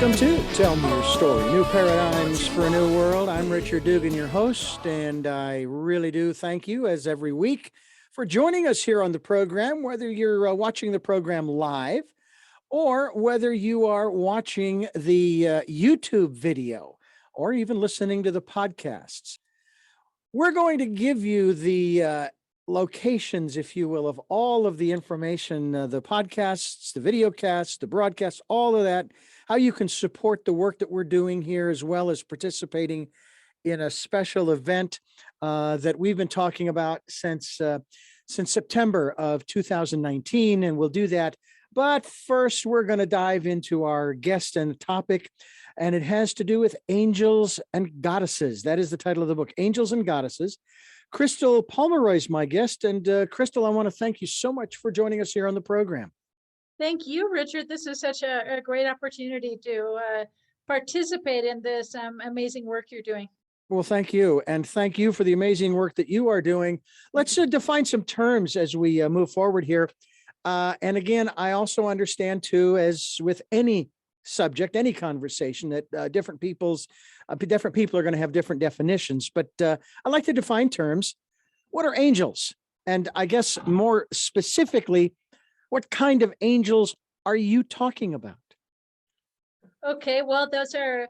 Welcome to Tell Me Your Story, New Paradigms for a New World. I'm Richard Dugan, your host, and I really do thank you, as every week, for joining us here on the program, whether you're watching the program live or whether you are watching the YouTube video or even listening to the podcasts. We're going to give you the locations, if you will, of all of the information, the podcasts, the video casts, the broadcasts, all of that, how you can support the work that we're doing here, as well as participating in a special event that we've been talking about since September of 2019, and we'll do that. But first, we're going to dive into our guest and topic, and it has to do with angels and goddesses. That is the title of the book, Angels and Goddesses. Crystal Pomeroy is my guest, and Crystal, I want to thank you so much for joining us here on the program. Thank you, Richard. This is such a great opportunity to participate in this amazing work you're doing. Well, thank you. And thank you for the amazing work that you are doing. Let's define some terms as we move forward here. And again, I also understand too, as with any subject, any conversation, that different people are going to have different definitions. But I'd like to define terms. What are angels? And I guess more specifically, what kind of angels are you talking about? Okay, well, those are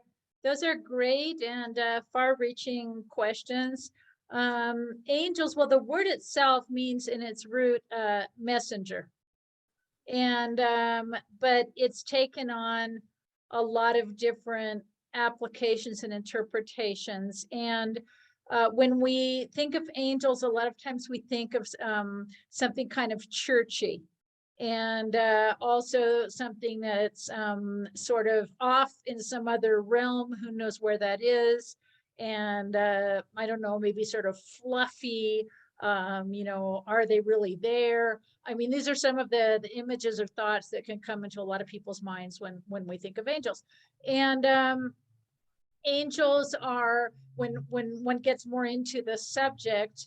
great and far-reaching questions. Angels, well, the word itself means in its root messenger, and but it's taken on a lot of different applications and interpretations. And when we think of angels, a lot of times we think of something kind of churchy, and also something that's sort of off in some other realm, who knows where that is, and I don't know, maybe sort of fluffy, are they really there? I mean, these are some of the images or thoughts that can come into a lot of people's minds when we think of angels. And angels are, when one gets more into the subject,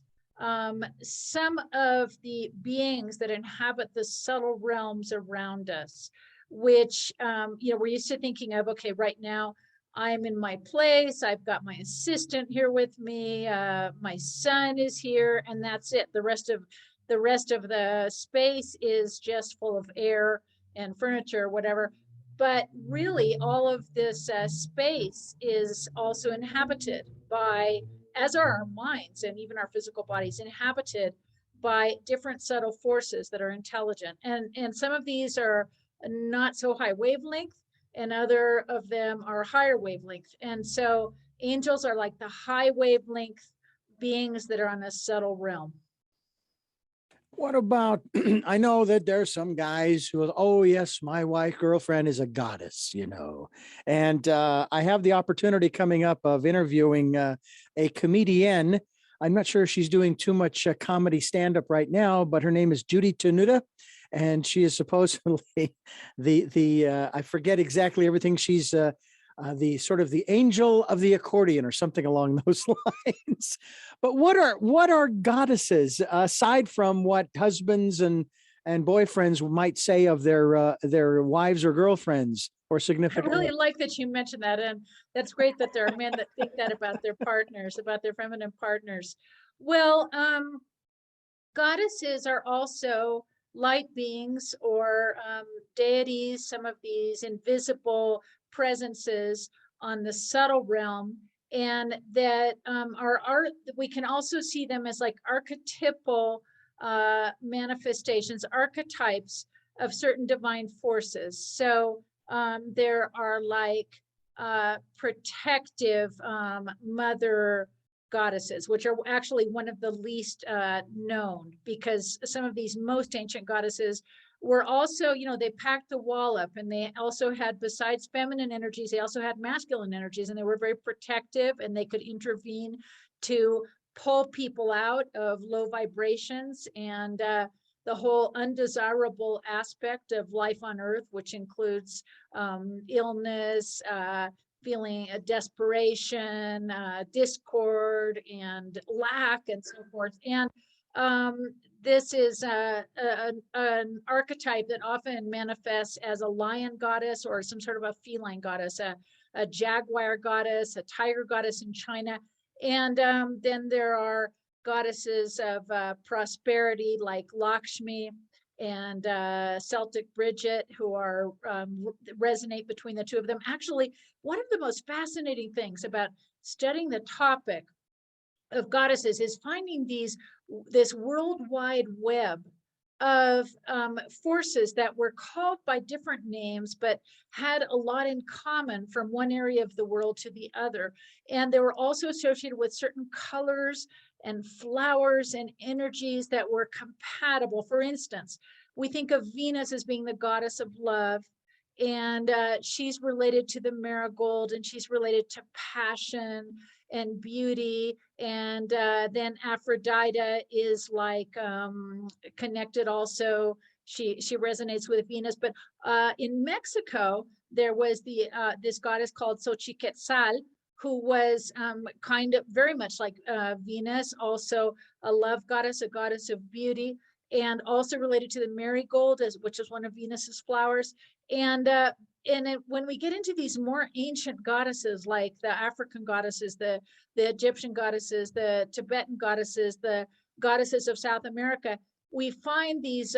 some of the beings that inhabit the subtle realms around us, which we're used to thinking of, okay, right now I'm in my place, I've got my assistant here with me, my son is here, and that's it. The rest of the space is just full of air and furniture, whatever. But really, all of this space is also inhabited by, as are our minds and even our physical bodies, inhabited by different subtle forces that are intelligent. And some of these are not so high wavelength, and other of them are higher wavelength. And so angels are like the high wavelength beings that are on a subtle realm. What about, I know that there's some guys who, oh yes, my wife, girlfriend is a goddess, and I have the opportunity coming up of interviewing a comedian. I'm not sure if she's doing too much comedy stand-up right now, but her name is Judy Tenuta, and she is supposedly the I forget exactly everything. She's the sort of the angel of the accordion or something along those lines. But what are goddesses, aside from what husbands and boyfriends might say of their wives or girlfriends or significant? I really like that you mentioned that, and that's great that there are men that think that about their partners, about their feminine partners. Well, goddesses are also light beings or deities, some of these invisible presences on the subtle realm, and that we can also see them as like archetypal manifestations, archetypes of certain divine forces. So there are like protective mother goddesses, which are actually one of the least known, because some of these most ancient goddesses were also, they packed the wall up, and they also had, besides feminine energies, they also had masculine energies, and they were very protective, and they could intervene to pull people out of low vibrations and the whole undesirable aspect of life on earth, which includes illness, feeling a desperation, discord, and lack, and so forth. And This is an archetype that often manifests as a lion goddess or some sort of a feline goddess, a jaguar goddess, a tiger goddess in China. And then there are goddesses of prosperity like Lakshmi and Celtic Bridget, who are resonate between the two of them. Actually, one of the most fascinating things about studying the topic of goddesses is finding this worldwide web of forces that were called by different names, but had a lot in common from one area of the world to the other. And they were also associated with certain colors and flowers and energies that were compatible. For instance, we think of Venus as being the goddess of love, and she's related to the marigold, and she's related to passion and beauty. And then Aphrodite is like connected also. She resonates with Venus. But in Mexico, there was this goddess called Xochiquetzal, who was kind of very much like Venus, also a love goddess, a goddess of beauty, and also related to the marigold, which is one of Venus's flowers. And when we get into these more ancient goddesses, like the African goddesses, the Egyptian goddesses, the Tibetan goddesses, the goddesses of South America, we find this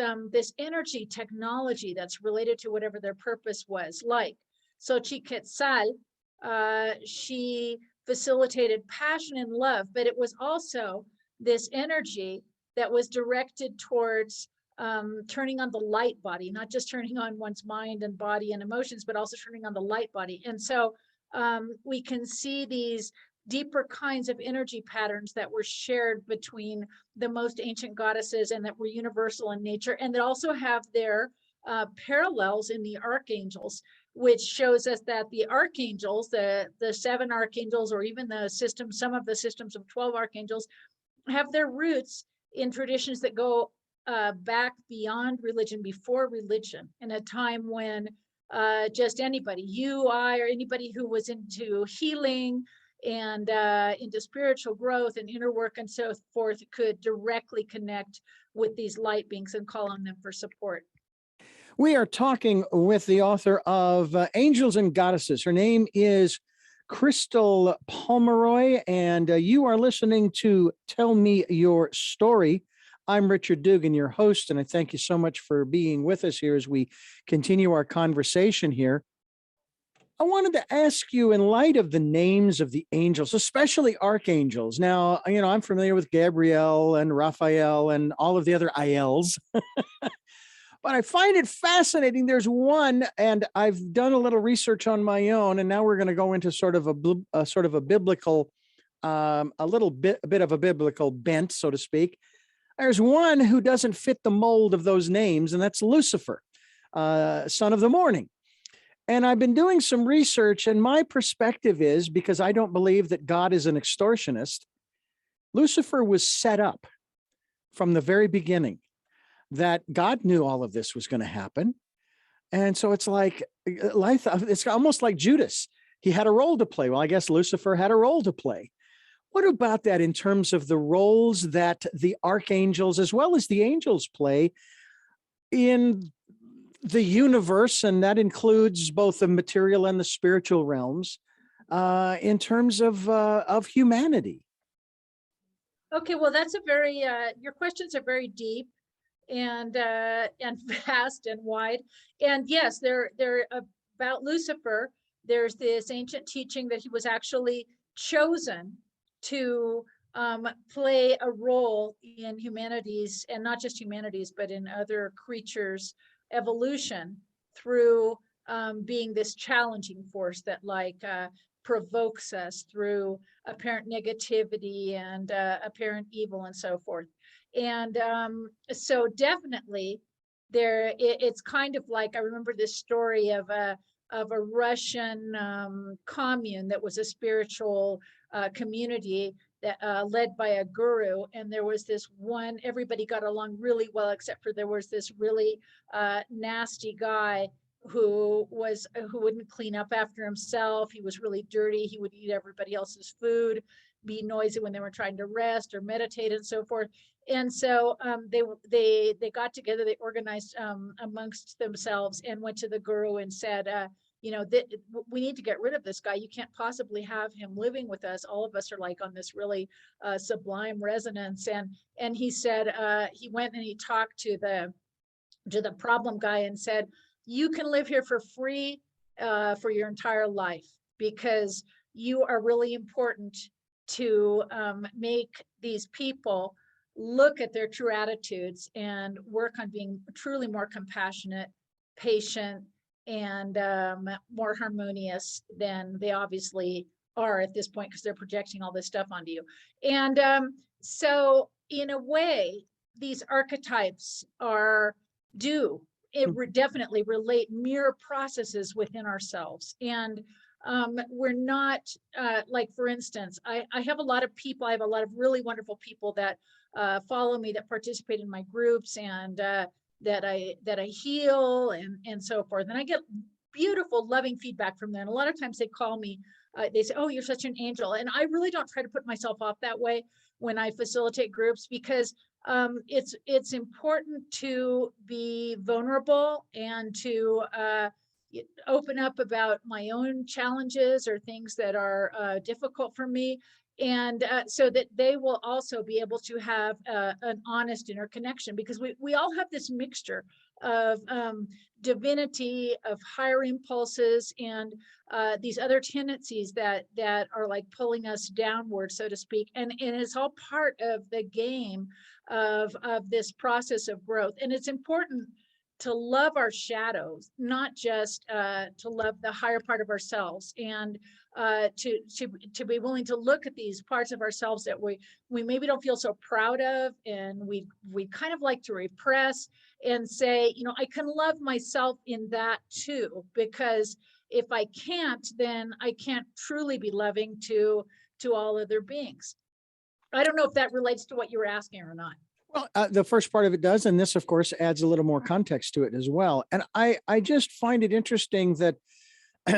energy technology that's related to whatever their purpose was. Like Xochiquetzal, she facilitated passion and love, but it was also this energy that was directed towards turning on the light body, not just turning on one's mind and body and emotions, but also turning on the light body. And so we can see these deeper kinds of energy patterns that were shared between the most ancient goddesses and that were universal in nature, and that also have their parallels in the archangels, which shows us that the archangels, the 7 archangels, or even some of the systems of 12 archangels, have their roots in traditions that go back beyond religion, before religion, in a time when just anybody, you, I, or anybody who was into healing and into spiritual growth and inner work and so forth, could directly connect with these light beings and call on them for support. We are talking with the author of Angels and Goddesses. Her name is Crystal Pomeroy, and you are listening to Tell Me Your Story. I'm Richard Dugan, your host, and I thank you so much for being with us here as we continue our conversation here. I wanted to ask you, in light of the names of the angels, especially archangels. Now, I'm familiar with Gabriel and Raphael and all of the other ILs. But I find it fascinating. There's one, and I've done a little research on my own, and now we're going to go into sort of a biblical, a bit of a biblical bent, so to speak. There's one who doesn't fit the mold of those names, and that's Lucifer, son of the morning. And I've been doing some research, and my perspective is, because I don't believe that God is an extortionist, Lucifer was set up from the very beginning, that God knew all of this was going to happen. And so it's like life, it's almost like Judas. He had a role to play. Well, I guess Lucifer had a role to play. What about that in terms of the roles that the archangels as well as the angels play in the universe? And that includes both the material and the spiritual realms in terms of humanity. Okay, well, that's a very, your questions are very deep and vast and wide. And yes, they're about Lucifer. There's this ancient teaching that he was actually chosen to play a role in humanity's, and not just humanity's, but in other creatures' evolution through being this challenging force that provokes us through apparent negativity and apparent evil and so forth. And so definitely it's kind of like, I remember this story of a Russian commune that was a spiritual community that led by a guru. And there was this one, everybody got along really well, except for there was this really nasty guy who wouldn't clean up after himself. He was really dirty. He would eat everybody else's food. be noisy when they were trying to rest or meditate and so forth. And so they got together, they organized amongst themselves and went to the guru and said, we need to get rid of this guy. You can't possibly have him living with us. All of us are like on this really sublime resonance. And he said, he went and he talked to the problem guy and said, you can live here for free for your entire life, because you are really important to make these people look at their true attitudes and work on being truly more compassionate, patient, and more harmonious than they obviously are at this point, because they're projecting all this stuff onto you. And so in a way, these archetypes definitely relate mirror processes within ourselves. And we're not like, for instance, I have a lot of people, I have a lot of really wonderful people that follow me, that participate in my groups, and that I heal and so forth. And I get beautiful, loving feedback from them. And a lot of times they call me, they say, oh, you're such an angel. And I really don't try to put myself off that way when I facilitate groups, because it's important to be vulnerable and to open up about my own challenges or things that are difficult for me. And so that they will also be able to have an honest inner connection, because we all have this mixture of divinity, of higher impulses, and these other tendencies that are like pulling us downward, so to speak. And it's all part of the game of this process of growth. And it's important to love our shadows, not just to love the higher part of ourselves, and to be willing to look at these parts of ourselves that we maybe don't feel so proud of, and we kind of like to repress, and say, I can love myself in that too, because if I can't, then I can't truly be loving to all other beings. I don't know if that relates to what you were asking or not. Well, the first part of it does, and this, of course, adds a little more context to it as well. And I just find it interesting that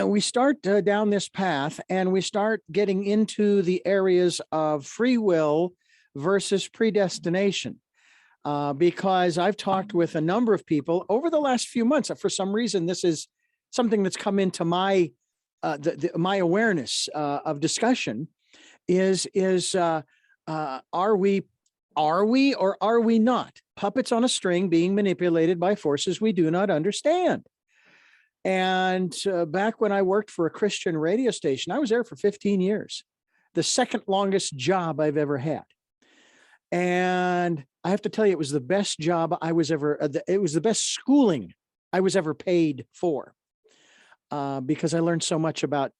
we start down this path, and we start getting into the areas of free will versus predestination. Because I've talked with a number of people over the last few months. For some reason, this is something that's come into my my awareness of discussion. Is are we or are we not puppets on a string being manipulated by forces we do not understand? And back when I worked for a Christian radio station, I was there for 15 years, the second longest job I've ever had. And I have to tell you, it was the best job I was ever, it was the best schooling I was ever paid for, because I learned so much about,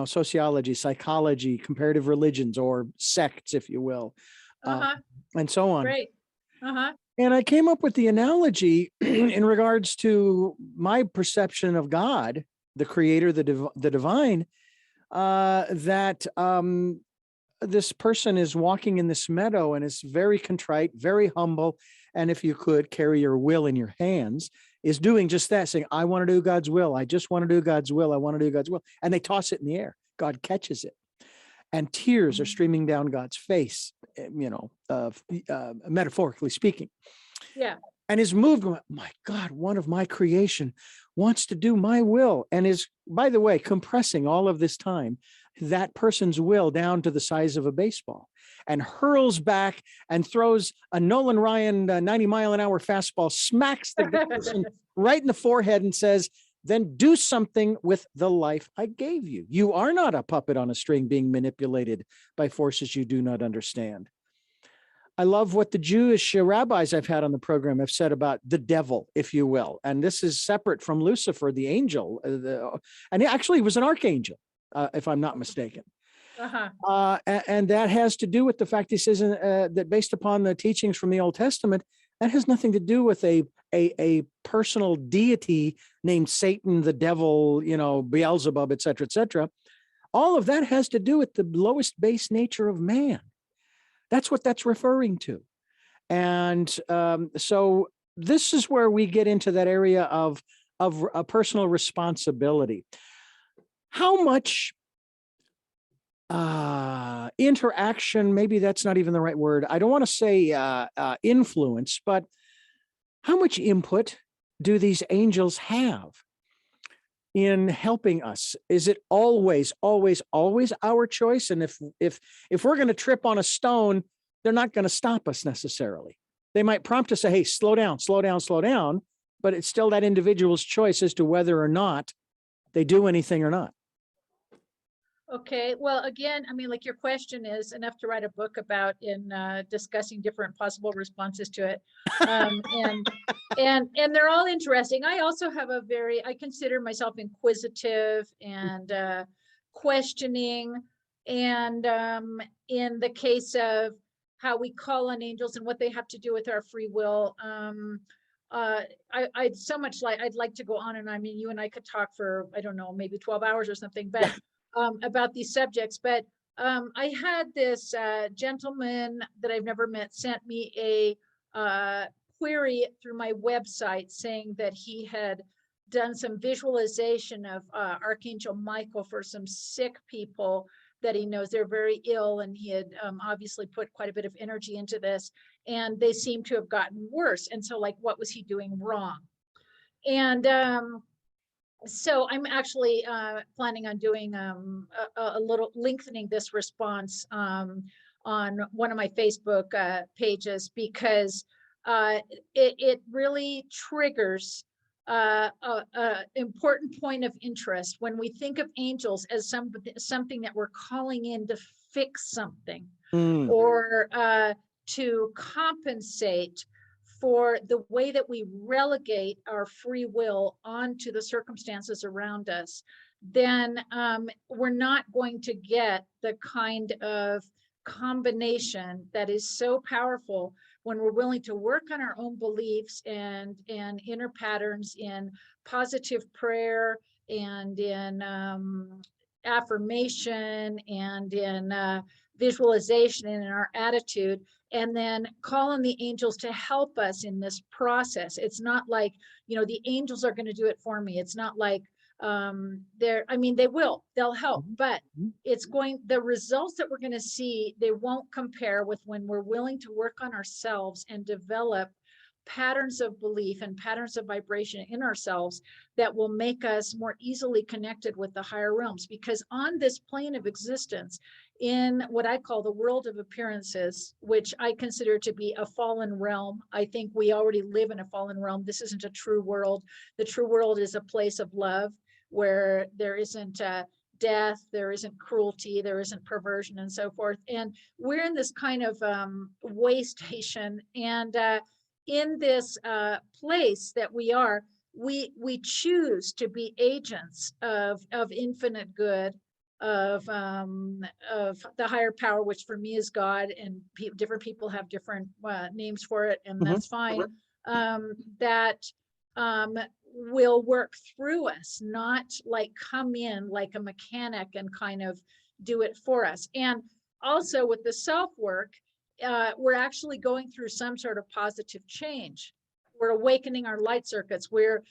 sociology, psychology, comparative religions, or sects, if you will, and so on. Great. And I came up with the analogy in regards to my perception of God, the creator, the divine, that this person is walking in this meadow and is very contrite, very humble. And if you could carry your will in your hands, is doing just that, saying, I want to do God's will. I just want to do God's will. I want to do God's will. And they toss it in the air. God catches it. And tears are streaming down God's face, metaphorically speaking. Yeah. And is moved, my God, one of my creation wants to do my will, and is, by the way, compressing all of this time, that person's will down to the size of a baseball, and hurls back and throws a Nolan Ryan 90-mile-an-hour fastball, smacks the person right in the forehead, and says, then do something with the life I gave you. You are not a puppet on a string being manipulated by forces you do not understand. I love what the Jewish rabbis I've had on the program have said about the devil, if you will. And this is separate from Lucifer, the angel. And he actually was an archangel, if I'm not mistaken. And that has to do with the fact, he says that based upon the teachings from the Old Testament, that has nothing to do with a personal deity named Satan, the devil, Beelzebub, et cetera, All of that has to do with the lowest base nature of man. That's what that's referring to. And so this is where we get into that area of a personal responsibility. How much interaction, maybe that's not even the right word. I don't want to say influence, but how much input do these angels have in helping us? Is it always our choice? And if we're going to trip on a stone, they're not going to stop us necessarily. They might prompt us to say, hey, slow down, but it's still that individual's choice as to whether or not they do anything or not. Okay, well, again, I mean, like your question is enough to write a book about in discussing different possible responses to it. And they're all interesting. I also have I consider myself inquisitive and questioning. And in the case of how we call on angels and what they have to do with our free will, I'd so much I'd like to go on, and I mean, you and I could talk for, I don't know, maybe 12 hours or something, but about these subjects. But I had this gentleman that I've never met sent me a query through my website saying that he had done some visualization of Archangel Michael for some sick people that he knows. They're very ill, and he had obviously put quite a bit of energy into this, and they seem to have gotten worse. And so, like, what was he doing wrong? And so I'm actually planning on doing a little lengthening this response on one of my Facebook pages, because it really triggers an important point of interest when we think of angels as something that we're calling in to fix something or to compensate for the way that we relegate our free will onto the circumstances around us. Then we're not going to get the kind of combination that is so powerful when we're willing to work on our own beliefs and inner patterns in positive prayer and in affirmation and in visualization and in our attitude, and then call on the angels to help us in this process. It's not like, the angels are going to do it for me. It's not like they'll help, but the results that we're going to see, they won't compare with when we're willing to work on ourselves and develop patterns of belief and patterns of vibration in ourselves that will make us more easily connected with the higher realms. Because on this plane of existence, in what I call the world of appearances, which I consider to be a fallen realm, I think we already live in a fallen realm. This isn't a true world. The true world is a place of love where there isn't death, there isn't cruelty, there isn't perversion, and so forth. And we're in this kind of way station. And in this place that we are, we choose to be agents of infinite good, of the higher power, which for me is God, and different people have different names for it, and that's fine. That will work through us, not like come in like a mechanic and kind of do it for us. And also with the self work, we're actually going through some sort of positive change. We're awakening our light circuits. We're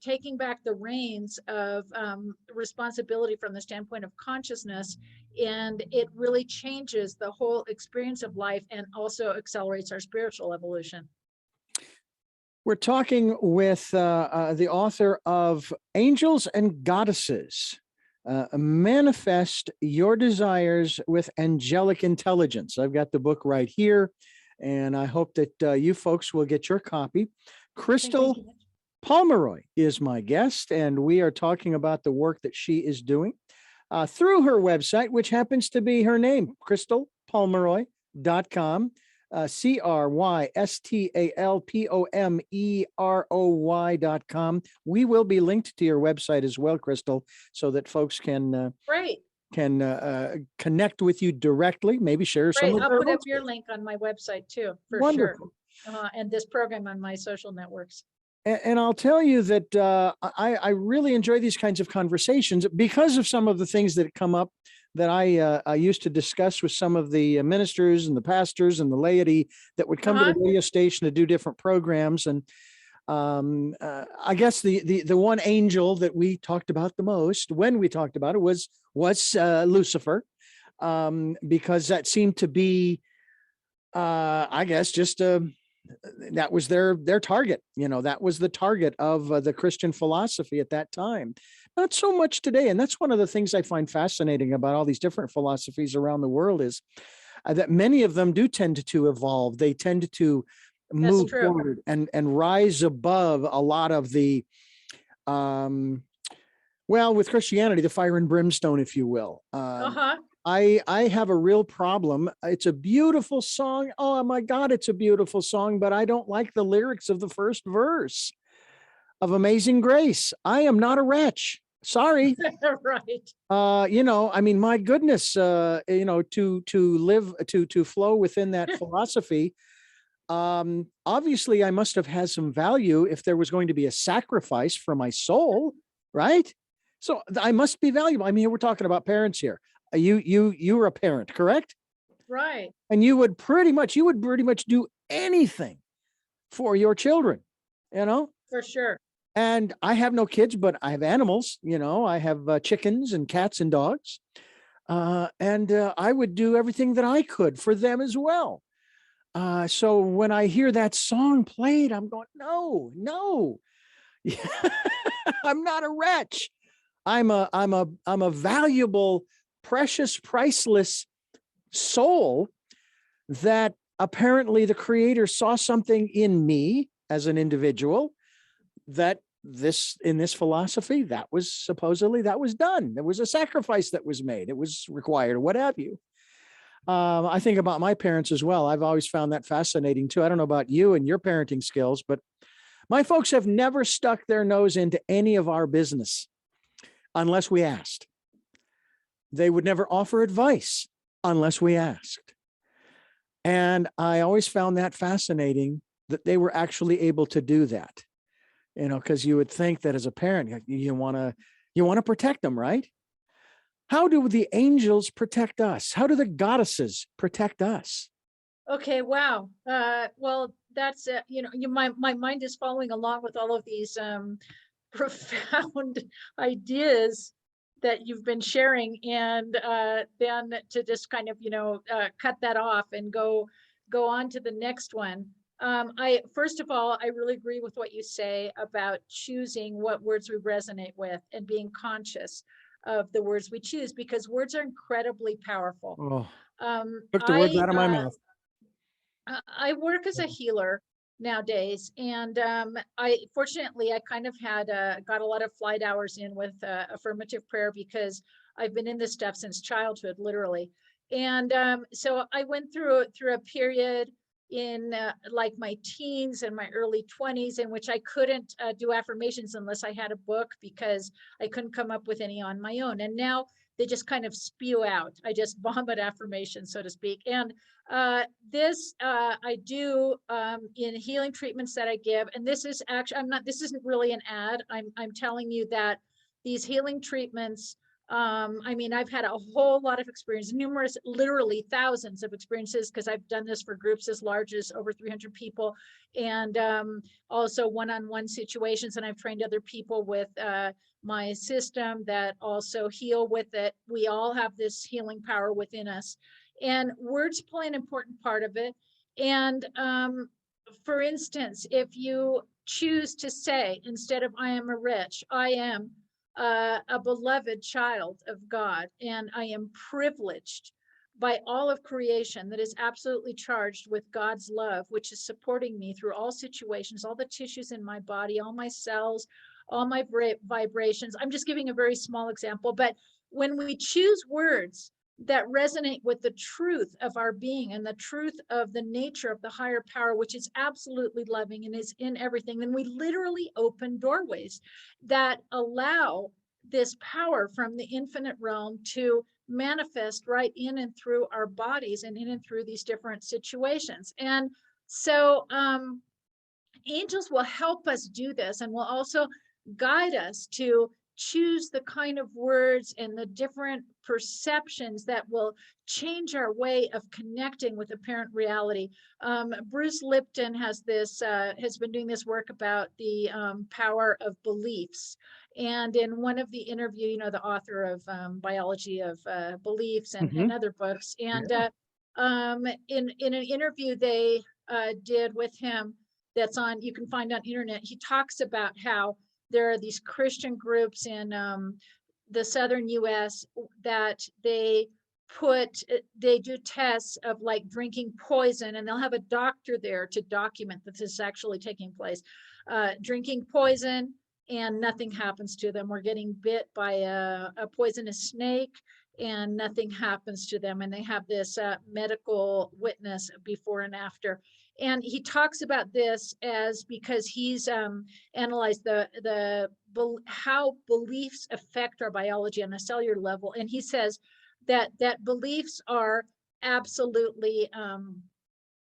taking back the reins of responsibility from the standpoint of consciousness, and it really changes the whole experience of life and also accelerates our spiritual evolution. We're talking with the author of Angels and Goddesses, Manifest Your Desires with Angelic Intelligence. I've got the book right here, and I hope that you folks will get your copy. Crystal Pomeroy is my guest, and we are talking about the work that she is doing through her website, which happens to be her name, crystalpomeroy.com. crystalpomeroy.com. We will be linked to your website as well, Crystal, so that folks can connect with you directly. Maybe share some. I'll put up your link on my website too, for Wonderful. Sure. And this program on my social networks. And I'll tell you that I really enjoy these kinds of conversations because of some of the things that come up that I used to discuss with some of the ministers and the pastors and the laity that would come to the radio station to do different programs. And I guess the one angel that we talked about the most when we talked about it was Lucifer. because that seemed to be, I guess, just that was their target. That was the target of the Christian philosophy at that time. Not so much today. And that's one of the things I find fascinating about all these different philosophies around the world is that many of them do tend to evolve. They tend to move forward and rise above a lot of the, well, with Christianity, the fire and brimstone, if you will. I have a real problem. It's a beautiful song. Oh my God, it's a beautiful song, but I don't like the lyrics of the first verse of Amazing Grace. I am not a wretch. Sorry. Right. I mean, my goodness, to live, to flow within that philosophy. Obviously I must have had some value if there was going to be a sacrifice for my soul, right? So I must be valuable. I mean, we're talking about parents here. You were a parent, correct? Right. And you would pretty much do anything for your children, For sure. And I have no kids, but I have animals, I have chickens and cats and dogs. And I would do everything that I could for them as well. So when I hear that song played, I'm going, no, I'm not a wretch. I'm a valuable, precious, priceless soul that apparently the Creator saw something in me as an individual that in this philosophy, that was done. There was a sacrifice that was made. It was required, or what have you. I think about my parents as well. I've always found that fascinating too. I don't know about you and your parenting skills, but my folks have never stuck their nose into any of our business unless we asked. They would never offer advice unless we asked. And I always found that fascinating that they were actually able to do that, because you would think that as a parent, you want to protect them, right? How do the angels protect us? How do the goddesses protect us? Okay, wow. Well, that's my mind is following along with all of these profound ideas that you've been sharing, and then to just kind of cut that off and go on to the next one. I first of all, I really agree with what you say about choosing what words we resonate with and being conscious of the words we choose, because words are incredibly powerful. Took the words out of my mouth. I work as a healer nowadays, and I fortunately I kind of had got a lot of flight hours in with affirmative prayer, because I've been in this stuff since childhood, literally. And so I went through a period in like my teens and my early 20s in which I couldn't do affirmations unless I had a book, because I couldn't come up with any on my own. And now they just kind of spew out. I just vomit affirmations, so to speak. And this I do in healing treatments that I give. And this is actually, this isn't really an ad. I'm telling you that these healing treatments, I mean, I've had a whole lot of experience, numerous, literally thousands of experiences, because I've done this for groups as large as over 300 people, and also one-on-one situations. And I've trained other people with my system that also heal with it. We all have this healing power within us, and words play an important part of it. And for instance, if you choose to say, instead of "I am a wretch," I am a beloved child of God, and I am privileged by all of creation that is absolutely charged with God's love, which is supporting me through all situations, all the tissues in my body, all my cells, all my vibrations. I'm just giving a very small example, but when we choose words that resonate with the truth of our being and the truth of the nature of the higher power, which is absolutely loving and is in everything, then we literally open doorways that allow this power from the infinite realm to manifest right in and through our bodies and in and through these different situations. And so angels will help us do this, and will also guide us to choose the kind of words and the different perceptions that will change our way of connecting with apparent reality. Bruce Lipton has been doing this work about the power of beliefs. And in one of the interview, you know, the author of Biology of Beliefs and other books. And in an interview they did with him that's on, you can find on internet, he talks about how there are these Christian groups in the southern US that they do tests of like drinking poison, and they'll have a doctor there to document that this is actually taking place. Drinking poison and nothing happens to them. We're getting bit by a poisonous snake and nothing happens to them. And they have this medical witness before and after. And he talks about this as because he's analyzed how beliefs affect our biology on a cellular level. And he says that beliefs are absolutely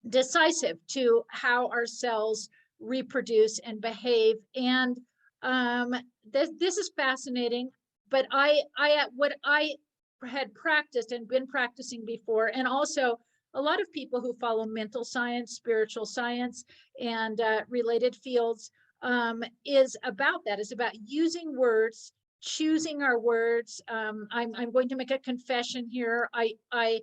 decisive to how our cells reproduce and behave. And this is fascinating, but what I had practiced and been practicing before, and also a lot of people who follow mental science, spiritual science, and related fields is about that. It's about using words, choosing our words. I'm going to make a confession here. I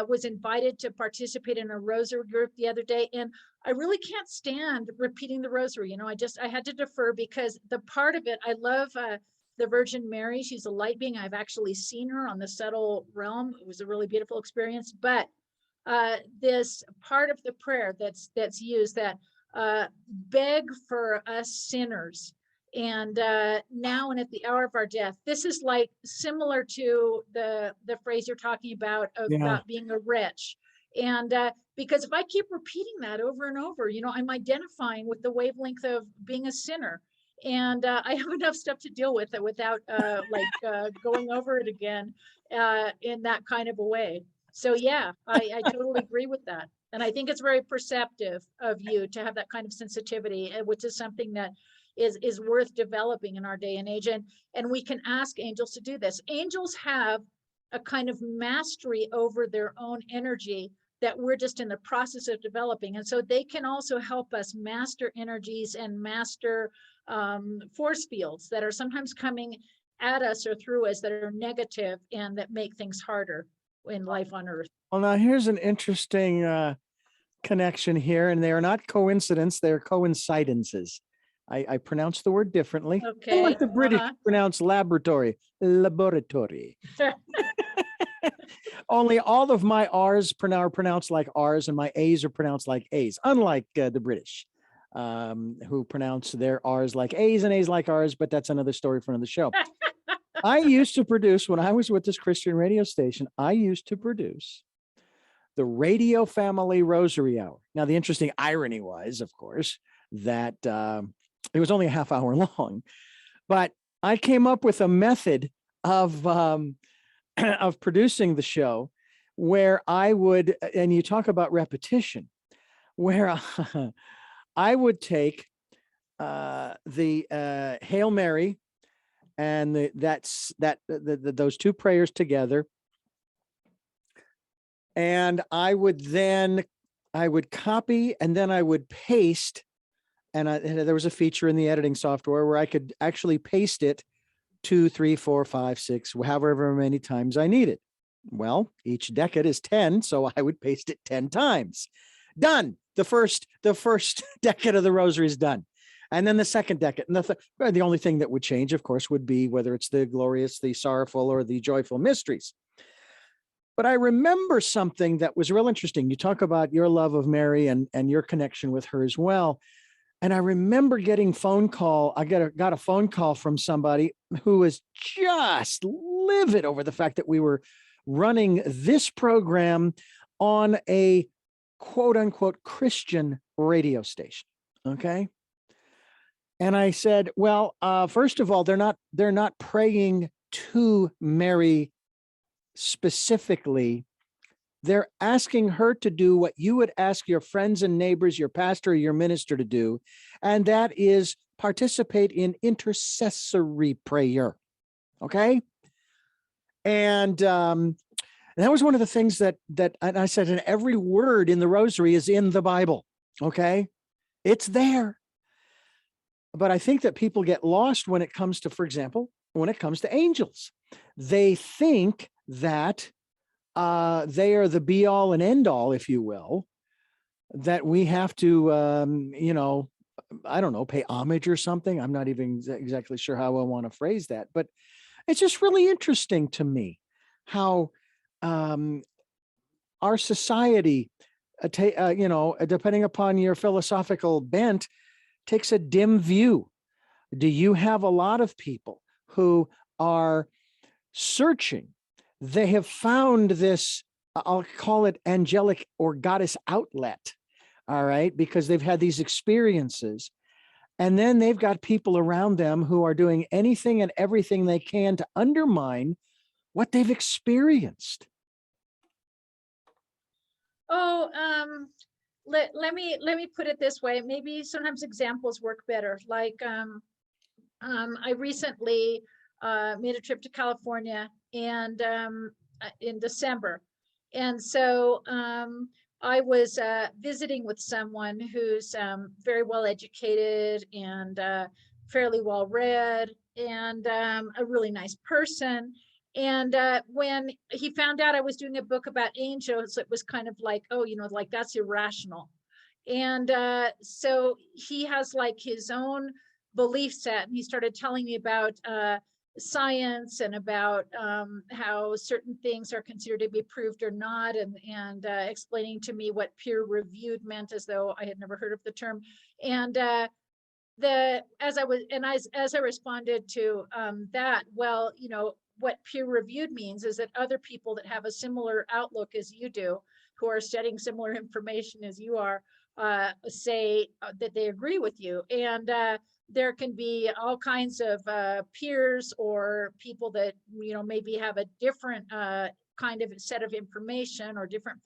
was invited to participate in a rosary group the other day, and I really can't stand repeating the rosary. You know, I had to defer because the part of it, I love the Virgin Mary. She's a light being. I've actually seen her on the subtle realm. It was a really beautiful experience, but this part of the prayer that's used, that beg for us sinners, and now and at the hour of our death. This is like similar to the phrase you're talking about being a wretch. And because if I keep repeating that over and over, you know, I'm identifying with the wavelength of being a sinner. And I have enough stuff to deal with it without going over it again in that kind of a way. So yeah, I totally agree with that. And I think it's very perceptive of you to have that kind of sensitivity, which is something that is worth developing in our day and age. And we can ask angels to do this. Angels have a kind of mastery over their own energy that we're just in the process of developing. And so they can also help us master energies and master force fields that are sometimes coming at us or through us that are negative and that make things harder in life on Earth. Well, now here's an interesting connection here, and they are not coincidence, they're coincidences. I pronounce the word differently. Okay. Like the British pronounce laboratory. Only all of my R's are pronounced like R's, and my A's are pronounced like A's, unlike the British, who pronounce their R's like A's and A's like R's, but that's another story for another show. I used to produce, when I was with this Christian radio station, I used to produce the Radio Family Rosary Hour. Now, the interesting irony was, of course, that it was only a half hour long, but I came up with a method of producing the show where I would, and you talk about repetition, where I would take the Hail Mary and those two prayers together, and I would copy and then I would paste, and there was a feature in the editing software where I could actually paste it 2, 3, 4, 5, 6, however many times I needed. Well, each decade is 10, so I would paste it 10 times. Done. The first decade of the rosary is done. And then the second decade. And the only thing that would change, of course, would be whether it's the glorious, the sorrowful, or the joyful mysteries. But I remember something that was real interesting. You talk about your love of Mary and your connection with her as well. And I remember getting got a phone call from somebody who was just livid over the fact that we were running this program on a quote unquote Christian radio station. Okay. And I said, well, first of all, they're not praying to Mary specifically. They're asking her to do what you would ask your friends and neighbors, your pastor, or your minister to do. And that is participate in intercessory prayer. Okay. And that was one of the things that and I said, and every word in the rosary is in the Bible. Okay. It's there. But I think that people get lost when it comes to, for example, when it comes to angels. They think that they are the be all and end all, if you will, that we have to, I don't know, pay homage or something. I'm not even exactly sure how I want to phrase that, but it's just really interesting to me how our society, depending upon your philosophical bent, takes a dim view. Do you have a lot of people who are searching? They have found this, I'll call it angelic or goddess outlet, all right, because they've had these experiences. And then they've got people around them who are doing anything and everything they can to undermine what they've experienced. Oh, let me put it this way. Maybe sometimes examples work better. Like, I recently made a trip to California and in December. And so I was visiting with someone who's very well educated and fairly well read and a really nice person. And when he found out I was doing a book about angels, it was kind of like, oh, like that's irrational. And so he has like his own belief set. And he started telling me about science and about how certain things are considered to be proved or not, and explaining to me what peer reviewed meant, as though I had never heard of the term. And as I responded to that, well, what peer reviewed means is that other people that have a similar outlook as you do, who are studying similar information as you are, say that they agree with you. And there can be all kinds of peers or people that maybe have a different kind of set of information or different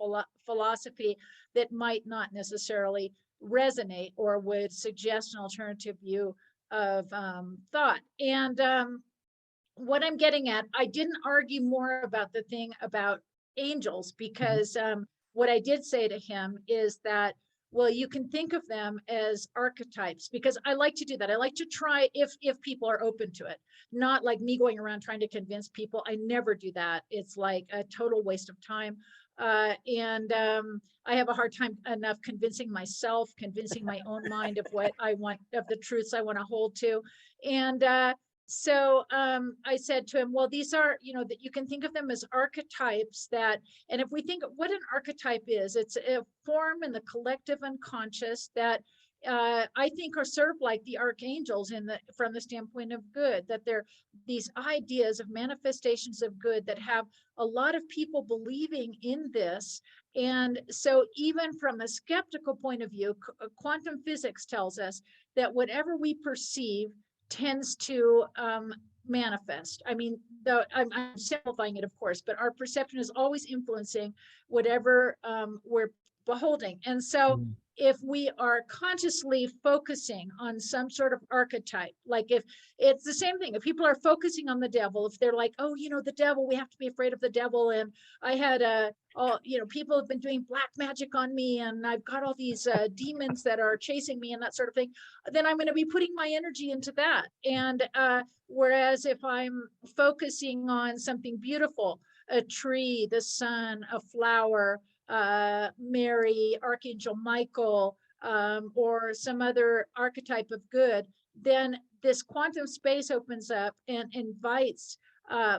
philosophy that might not necessarily resonate or would suggest an alternative view of thought. And what I'm getting at, I didn't argue more about the thing about angels, because what I did say to him is that, well, you can think of them as archetypes, because I like to do that. I like to try, if people are open to it, not like me going around trying to convince people. I never do that. It's like a total waste of time. And I have a hard time enough convincing myself, convincing my own mind of what I want, of the truths I want to hold to. And so I said to him, well, these are, that you can think of them as archetypes that, and if we think of what an archetype is, it's a form in the collective unconscious that I think are sort of like the archangels from the standpoint of good, that they're these ideas of manifestations of good that have a lot of people believing in this. And so even from a skeptical point of view, quantum physics tells us that whatever we perceive tends to manifest. I mean, I'm simplifying it, of course, but our perception is always influencing whatever we're beholding. And so if we are consciously focusing on some sort of archetype, like if it's the same thing, if people are focusing on the devil, if they're like, oh, the devil, we have to be afraid of the devil. And I had people have been doing black magic on me, and I've got all these demons that are chasing me and that sort of thing, then I'm going to be putting my energy into that. And whereas if I'm focusing on something beautiful, a tree, the sun, a flower, Mary, Archangel Michael, or some other archetype of good, then this quantum space opens up and invites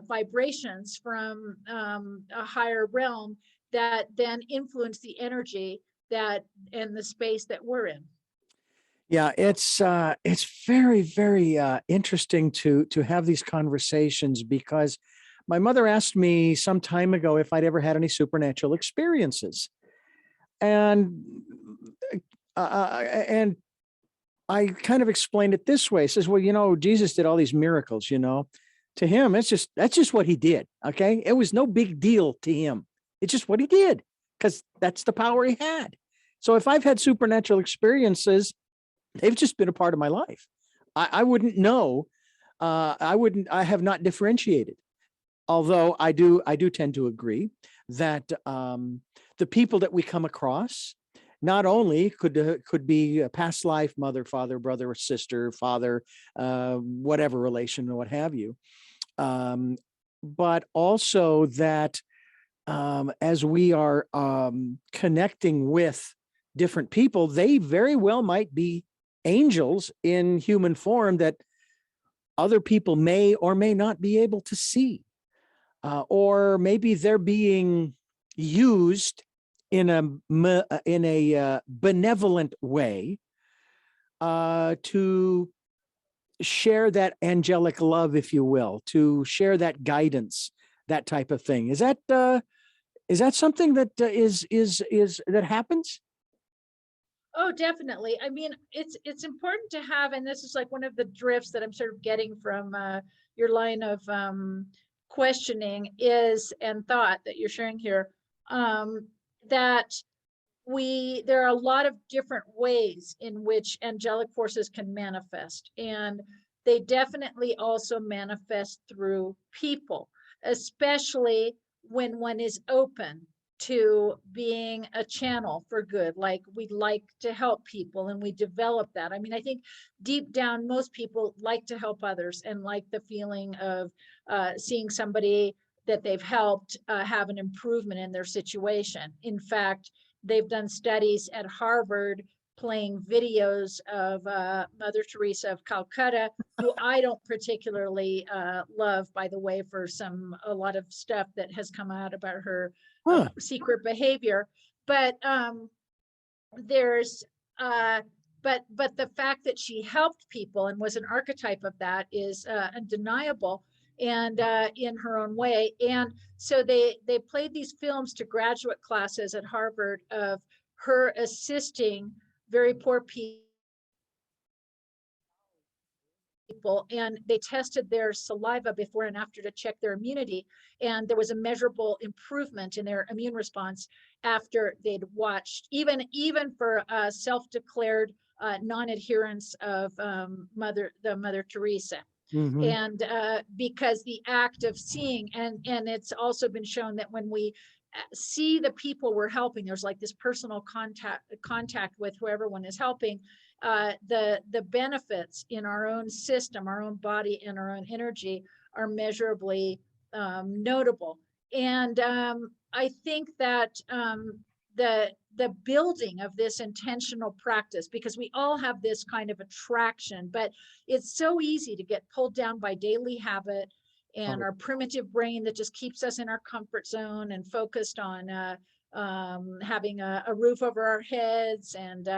vibrations from a higher realm that then influence the energy that and the space that we're in. Yeah, it's very, very interesting to have these conversations, because my mother asked me some time ago if I'd ever had any supernatural experiences, and I kind of explained it this way. It says, well, Jesus did all these miracles. To him, that's just what he did. Okay, it was no big deal to him. It's just what he did, because that's the power he had. So if I've had supernatural experiences, they've just been a part of my life. I wouldn't know. I have not differentiated. Although I do tend to agree that the people that we come across not only could be a past life mother, father, brother, or sister, father, whatever relation or what have you, but also that as we are connecting with different people, they very well might be angels in human form that other people may or may not be able to see. Or maybe they're being used in a benevolent way to share that angelic love, if you will, to share that guidance, that type of thing. Is that something that is that happens? Oh, definitely. I mean, it's important to have, and this is like one of the drifts that I'm sort of getting from your line of questioning is and thought that you're sharing here, that there are a lot of different ways in which angelic forces can manifest, and they definitely also manifest through people, especially when one is open to being a channel for good. Like, we like to help people and we develop that. I mean, I think deep down most people like to help others and like the feeling of seeing somebody that they've helped have an improvement in their situation. In fact, they've done studies at Harvard playing videos of Mother Teresa of Calcutta, who I don't particularly love, by the way, for a lot of stuff that has come out about her secret behavior. But there's but the fact that she helped people and was an archetype of that is undeniable, and in her own way. And so they played these films to graduate classes at Harvard of her assisting very poor people, and they tested their saliva before and after to check their immunity, and there was a measurable improvement in their immune response after they'd watched, even for self-declared non-adherence of Mother Teresa. Mm-hmm. And because the act of seeing, and it's also been shown that when we see the people we're helping, there's like this personal contact with whoever one is helping, the benefits in our own system, our own body, and our own energy are measurably notable. And I think that the building of this intentional practice, because we all have this kind of attraction, but it's so easy to get pulled down by daily habit and our primitive brain that just keeps us in our comfort zone and focused on having a roof over our heads and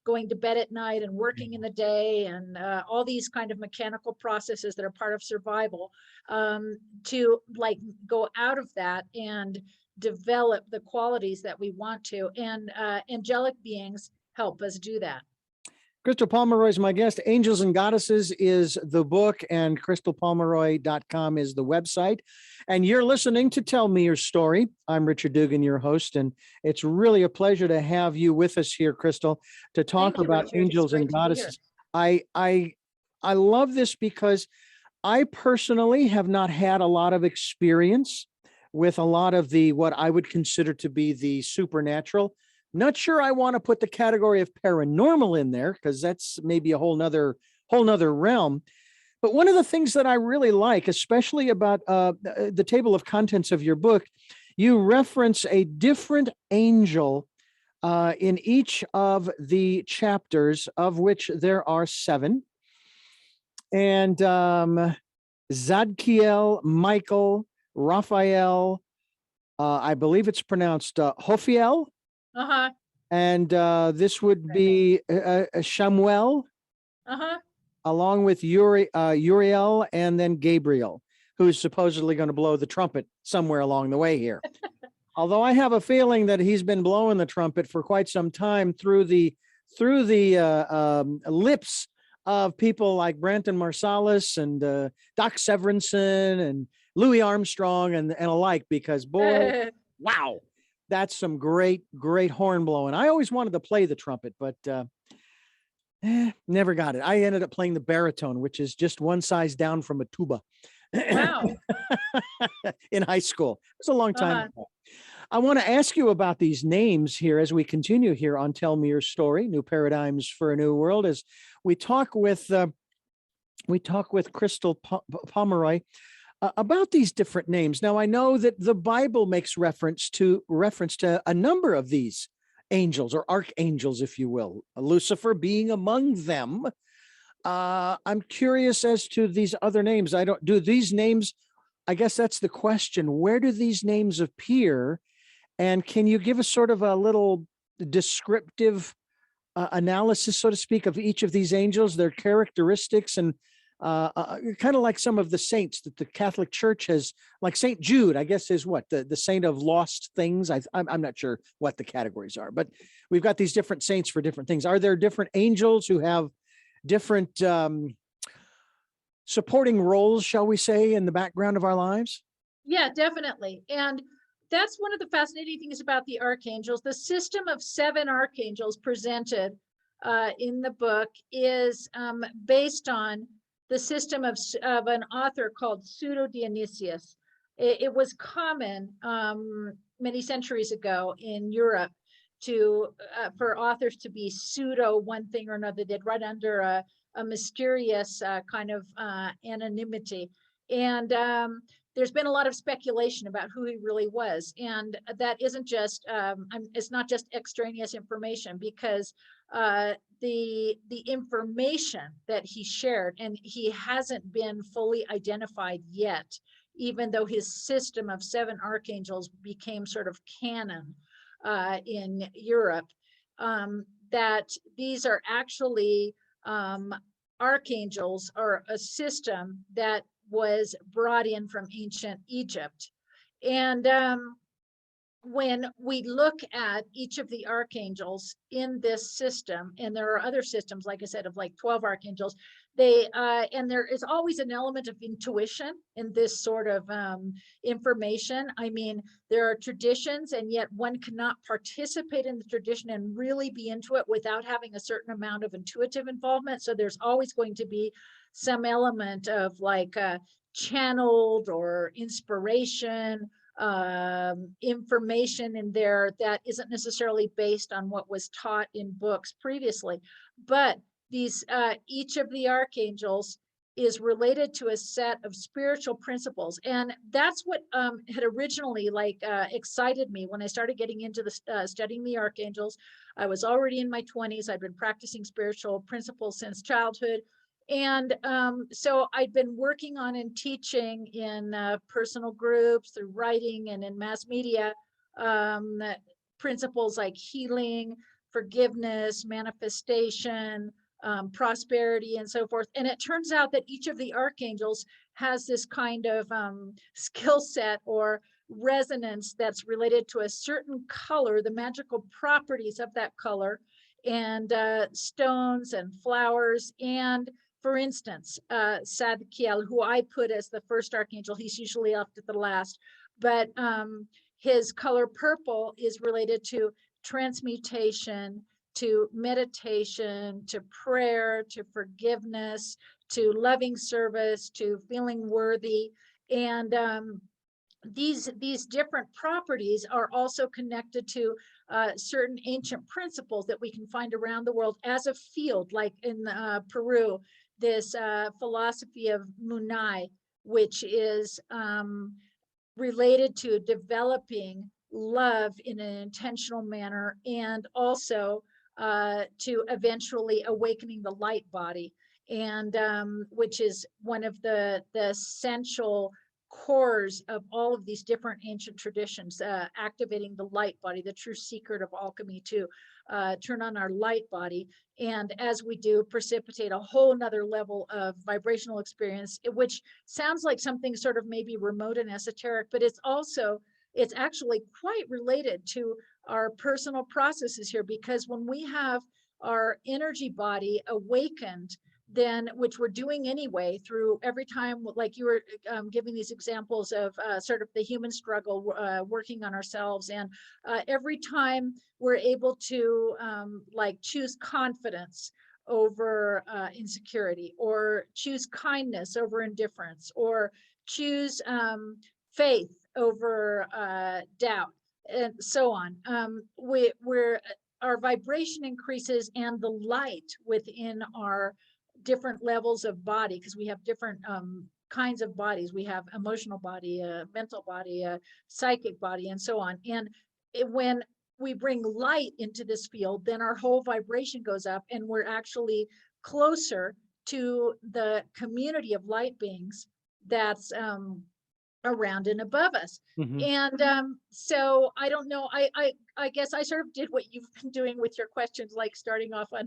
going to bed at night and working in the day, and all these kind of mechanical processes that are part of survival, to like go out of that and develop the qualities that we want to. And angelic beings help us do that. Crystal Pomeroy is my guest. Angels and Goddesses is the book, and crystalpomeroy.com is the website. And you're listening to Tell Me Your Story. I'm Richard Dugan, your host, and it's really a pleasure to have you with us here, Crystal, to talk about Richard. angels and goddesses. I love this because I personally have not had a lot of experience with a lot of what I would consider to be the supernatural. Not sure I want to put the category of paranormal in there, because that's maybe a whole nother realm. But one of the things that I really like, especially about the table of contents of your book, you reference a different angel in each of the chapters, of which there are 7. And Zadkiel, Michael, Raphael, I believe it's pronounced Hophiel. And this would be Shamuel, along with Uriel, and then Gabriel, who's supposedly going to blow the trumpet somewhere along the way here. Although I have a feeling that he's been blowing the trumpet for quite some time through the lips of people like Branton Marsalis and Doc Severinsen and Louis Armstrong and alike, because boy, wow, that's some great horn blowing. I always wanted to play the trumpet, but Never got it. I ended up playing the baritone, which is just one size down from a tuba. Wow. In high school. It was a long time Uh-huh. ago. I want to ask you about these names here as we continue here on Tell Me Your Story, New Paradigms for a New World, as we talk with Crystal Pomeroy about these different names. Now, I know that the Bible makes reference to a number of these angels or archangels, if you will, Lucifer being among them. I'm curious as to these other names. Do these names, I guess that's the question. Where do these names appear? And can you give us sort of a little descriptive analysis, so to speak, of each of these angels, their characteristics, and kind of like some of the saints that the Catholic Church has, like Saint Jude, I guess, is what the saint of lost things. I'm not sure what the categories are, but we've got these different saints for different things. Are there different angels who have different supporting roles, shall we say, in the background of our lives? Yeah, definitely. And that's one of the fascinating things about the archangels. The system of 7 archangels presented in the book is based on the system of an author called Pseudo Dionysius. It was common many centuries ago in Europe for authors to be pseudo one thing or another. They'd write under a mysterious kind of anonymity. And there's been a lot of speculation about who he really was. And that isn't just, it's not just extraneous information, because the information that he shared, and he hasn't been fully identified yet, even though his system of 7 archangels became sort of canon in Europe, that these are actually archangels, or a system that was brought in from ancient Egypt. And when we look at each of the archangels in this system, and there are other systems, like I said, of like 12 archangels, and there is always an element of intuition in this sort of information. I mean, there are traditions, and yet one cannot participate in the tradition and really be into it without having a certain amount of intuitive involvement. So there's always going to be some element of like channeled or inspiration, information in there that isn't necessarily based on what was taught in books previously. But these each of the archangels is related to a set of spiritual principles, and that's what had originally excited me when I started getting into the studying the archangels. I was already in my 20s. I'd been practicing spiritual principles since childhood. And so I'd been working on and teaching in personal groups, through writing, and in mass media, principles like healing, forgiveness, manifestation, prosperity, and so forth. And it turns out that each of the archangels has this kind of skill set or resonance that's related to a certain color, the magical properties of that color, and stones and flowers. And for instance, Sadkiel, who I put as the first archangel, he's usually up at the last, but his color purple is related to transmutation, to meditation, to prayer, to forgiveness, to loving service, to feeling worthy. And these different properties are also connected to certain ancient principles that we can find around the world as a field, like in Peru, this philosophy of Munai, which is related to developing love in an intentional manner, and also to eventually awakening the light body, and which is one of the essential cores of all of these different ancient traditions, activating the light body, the true secret of alchemy, to turn on our light body. And as we do, precipitate a whole nother level of vibrational experience, which sounds like something sort of maybe remote and esoteric, but it's actually quite related to our personal processes here, because when we have our energy body awakened, then, which we're doing anyway through every time, like you were giving these examples of sort of the human struggle, working on ourselves, and every time we're able to like choose confidence, over insecurity, or choose kindness over indifference, or choose faith over doubt, and so on. We're our vibration increases, and the light within our different levels of body, because we have different kinds of bodies. We have emotional body, a mental body, a psychic body, and so on. And when we bring light into this field, then our whole vibration goes up, and we're actually closer to the community of light beings that's around and above us. Mhm. And so I don't know, I guess I sort of did what you've been doing with your questions, like starting off on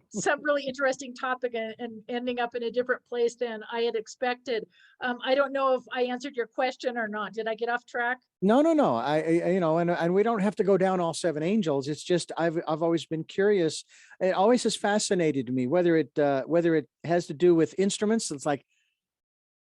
some really interesting topic and ending up in a different place than I had expected. I don't know if I answered your question or not. Did I get off track? No, no, no. And we don't have to go down all seven angels. It's just I've always been curious. It always has fascinated me whether it has to do with instruments. It's like,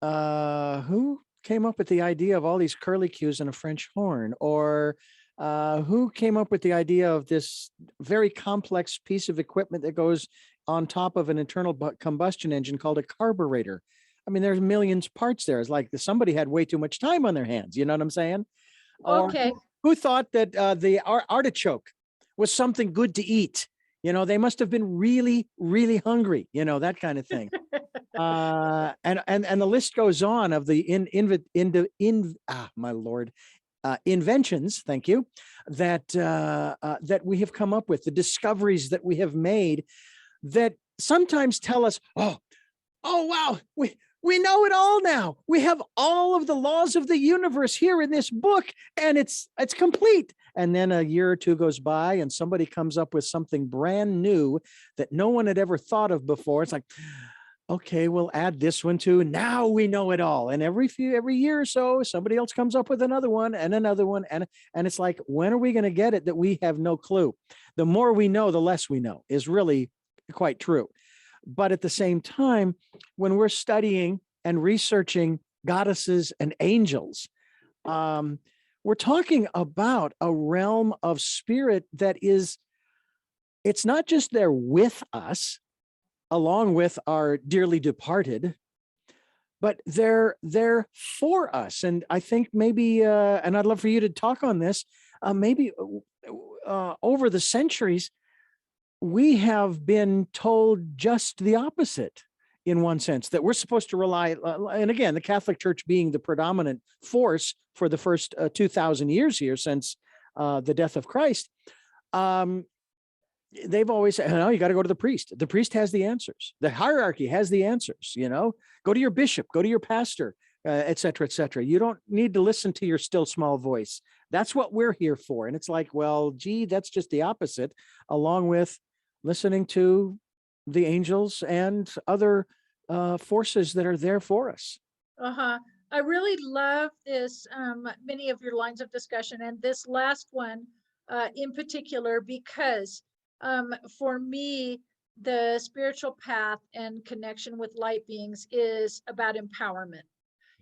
who came up with the idea of all these curlicues and a French horn, or who came up with the idea of this very complex piece of equipment that goes on top of an internal combustion engine called a carburetor. I mean, there's millions parts there. It's like somebody had way too much time on their hands. You know what I'm saying? Or Okay. who thought that the artichoke was something good to eat? You know, they must have been really, really hungry. You know, that kind of thing. And the list goes on of the my lord, inventions. Thank you, that that we have come up with, the discoveries that we have made, that sometimes tell us, oh wow, we know it all now. We have all of the laws of the universe here in this book, and it's complete. And then a year or two goes by, and somebody comes up with something brand new that no one had ever thought of before. It's like, okay, we'll add this one too. Now we know it all. And every year or so, somebody else comes up with another one and another one. And it's like, when are we going to get it that we have no clue? The more we know, the less we know, is really quite true. But at the same time, when we're studying and researching goddesses and angels, we're talking about a realm of spirit that is, it's not just there with us, along with our dearly departed, but they're for us. And I think maybe, and I'd love for you to talk on this, maybe over the centuries, we have been told just the opposite, in one sense, that we're supposed to rely, and again, the Catholic Church being the predominant force for the first 2,000 years here since the death of Christ. They've always said, no, you got to go to the priest. The priest has the answers. The hierarchy has the answers. You know, go to your bishop, go to your pastor, et cetera, et cetera. You don't need to listen to your still small voice. That's what we're here for. And it's like, well, gee, that's just the opposite, along with listening to the angels and other forces that are there for us. Uh-huh. I really love this, many of your lines of discussion, and this last one in particular, because for me, the spiritual path and connection with light beings is about empowerment.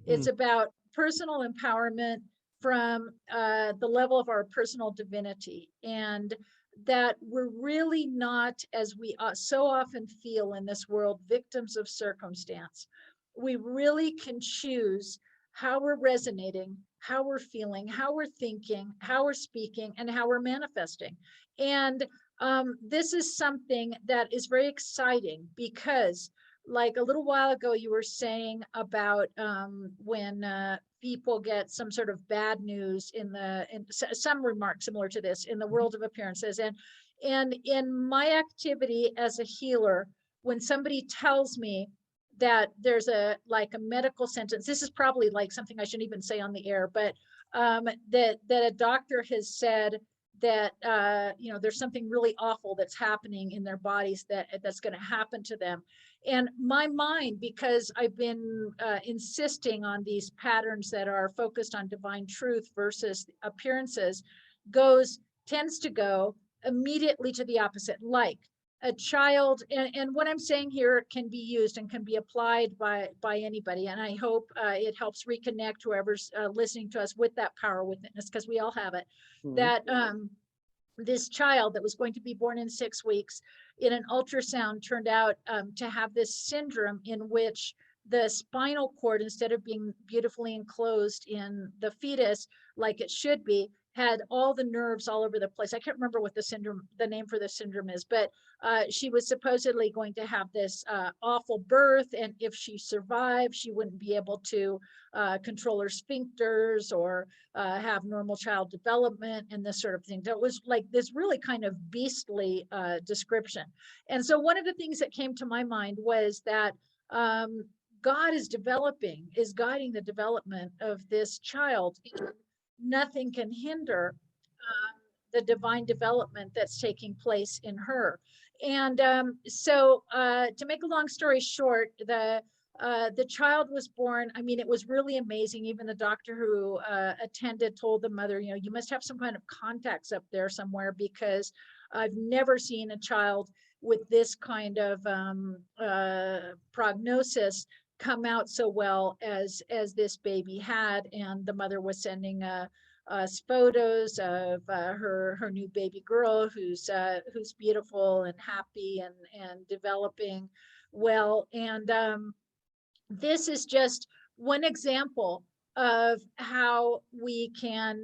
It's about personal empowerment from the level of our personal divinity, and that we're really not, as we so often feel in this world, victims of circumstance. We really can choose how we're resonating, how we're feeling, how we're thinking, how we're speaking, and how we're manifesting. And this is something that is very exciting, because like a little while ago, you were saying about when people get some sort of bad news in some remark similar to this in the world of appearances. And in my activity as a healer, when somebody tells me that there's a medical sentence, this is probably like something I shouldn't even say on the air, but that a doctor has said that there's something really awful that's happening in their bodies that's going to happen to them. And my mind, because I've been insisting on these patterns that are focused on divine truth versus appearances, tends to go immediately to the opposite. Like a child, and what I'm saying here can be used and can be applied by anybody. And I hope it helps reconnect whoever's listening to us with that power within us, because we all have it. That this child that was going to be born in 6 weeks in an ultrasound turned out to have this syndrome in which the spinal cord, instead of being beautifully enclosed in the fetus like it should be, had all the nerves all over the place. I can't remember what the name for the syndrome is, but she was supposedly going to have this awful birth. And if she survived, she wouldn't be able to control her sphincters or have normal child development and this sort of thing. That was like this really kind of beastly description. And so one of the things that came to my mind was that God is guiding the development of this child. Nothing can hinder the divine development that's taking place in her. And so to make a long story short, the child was born. I mean, it was really amazing. Even the doctor who attended told the mother, you know, you must have some kind of contacts up there somewhere, because I've never seen a child with this kind of prognosis come out so well as this baby had. And the mother was sending us photos of her new baby girl, who's beautiful and happy and developing well. And this is just one example of how we can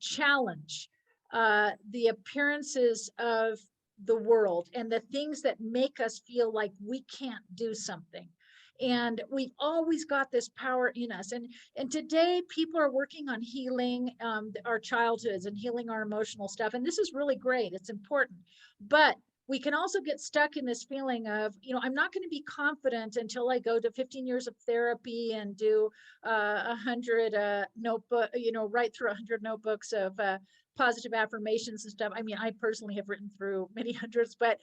challenge the appearances of the world and the things that make us feel like we can't do something. And we've always got this power in us. And today people are working on healing our childhoods and healing our emotional stuff. And this is really great. It's important. But we can also get stuck in this feeling of, you know, I'm not going to be confident until I go to 15 years of therapy and do 100 notebook, you know, write through 100 notebooks of positive affirmations and stuff. I mean, I personally have written through many hundreds, but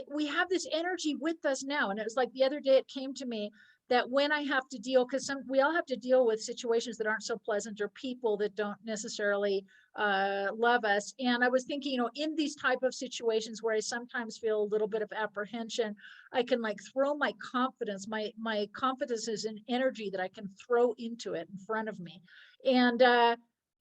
we have this energy with us now. And it was like the other day, it came to me that when I have to deal, because we all have to deal with situations that aren't so pleasant, or people that don't necessarily love us. And I was thinking, you know, in these type of situations where I sometimes feel a little bit of apprehension, I can like throw my confidence. My confidence is an energy that I can throw into it in front of me. And